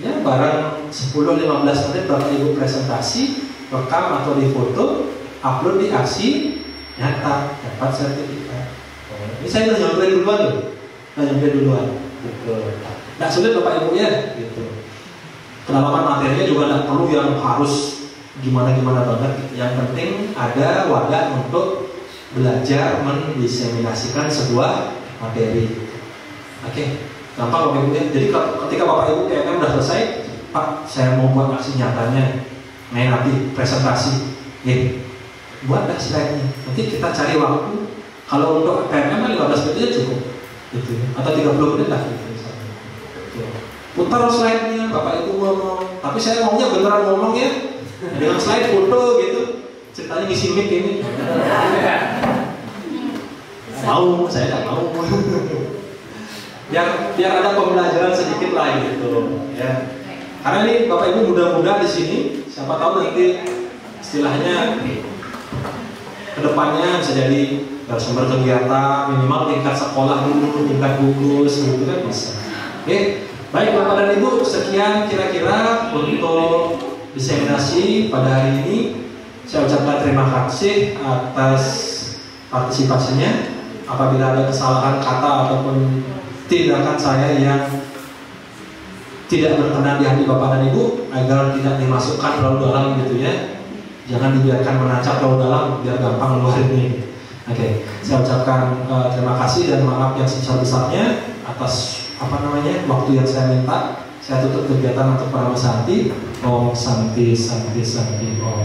ya barang 10-15 menit Bapak Ibu presentasi, rekam atau difoto, upload di aksi nyata, dapat sertifikat. Ini saya udah nyamperin duluan loh, gitu. Nggak sulit Bapak Ibu ya, gitu. Kedalaman materinya juga nggak perlu yang harus gimana-gimana banget. Yang penting ada wadah untuk belajar mendiseminasikan sebuah materi. Oke, gampang Bapak Ibu ya. Jadi ketika Bapak Ibu PMM udah selesai, Pak, saya mau buat aksi nyatanya, nanti presentasi, buatlah slide-nya. Nanti kita cari waktu. Kalau untuk PMM 15 menit aja cukup, gitu ya. Atau 30 menit lah, gitu. Putar slide-nya, Bapak Ibu ngomong. Tapi saya maunya beneran ngomong ya, dengan slide foto gitu. Ceritanya ngisi mic ini. Mau, saya nggak mau. biar ada pembelajaran sedikit lah gitu, ya. Karena ini Bapak Ibu muda-muda di sini, siapa tahu nanti istilahnya kedepannya bisa jadi sumber kegiatan, minimal tingkat sekolah dulu, tingkat gugus, gitu kan bisa. Oke, baik Bapak dan Ibu, sekian kira-kira untuk diseminasi pada hari ini. Saya ucapkan terima kasih atas partisipasinya. Apabila ada kesalahan kata ataupun tindakan saya yang tidak berkenan di hati Bapak dan Ibu, agar tidak dimasukkan terlalu dalam gitu ya. Jangan dibiarkan menancap terlalu dalam, biar gampang ngeluarinnya. Oke, saya ucapkan terima kasih dan maaf yang sebesar-besarnya atas waktu yang saya minta. Saya tutup kegiatan untuk para Santi. Om Santi Santi Santi Om.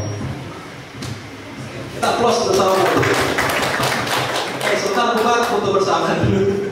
Kita close bersama. Oke, sebentar buka foto bersama dulu.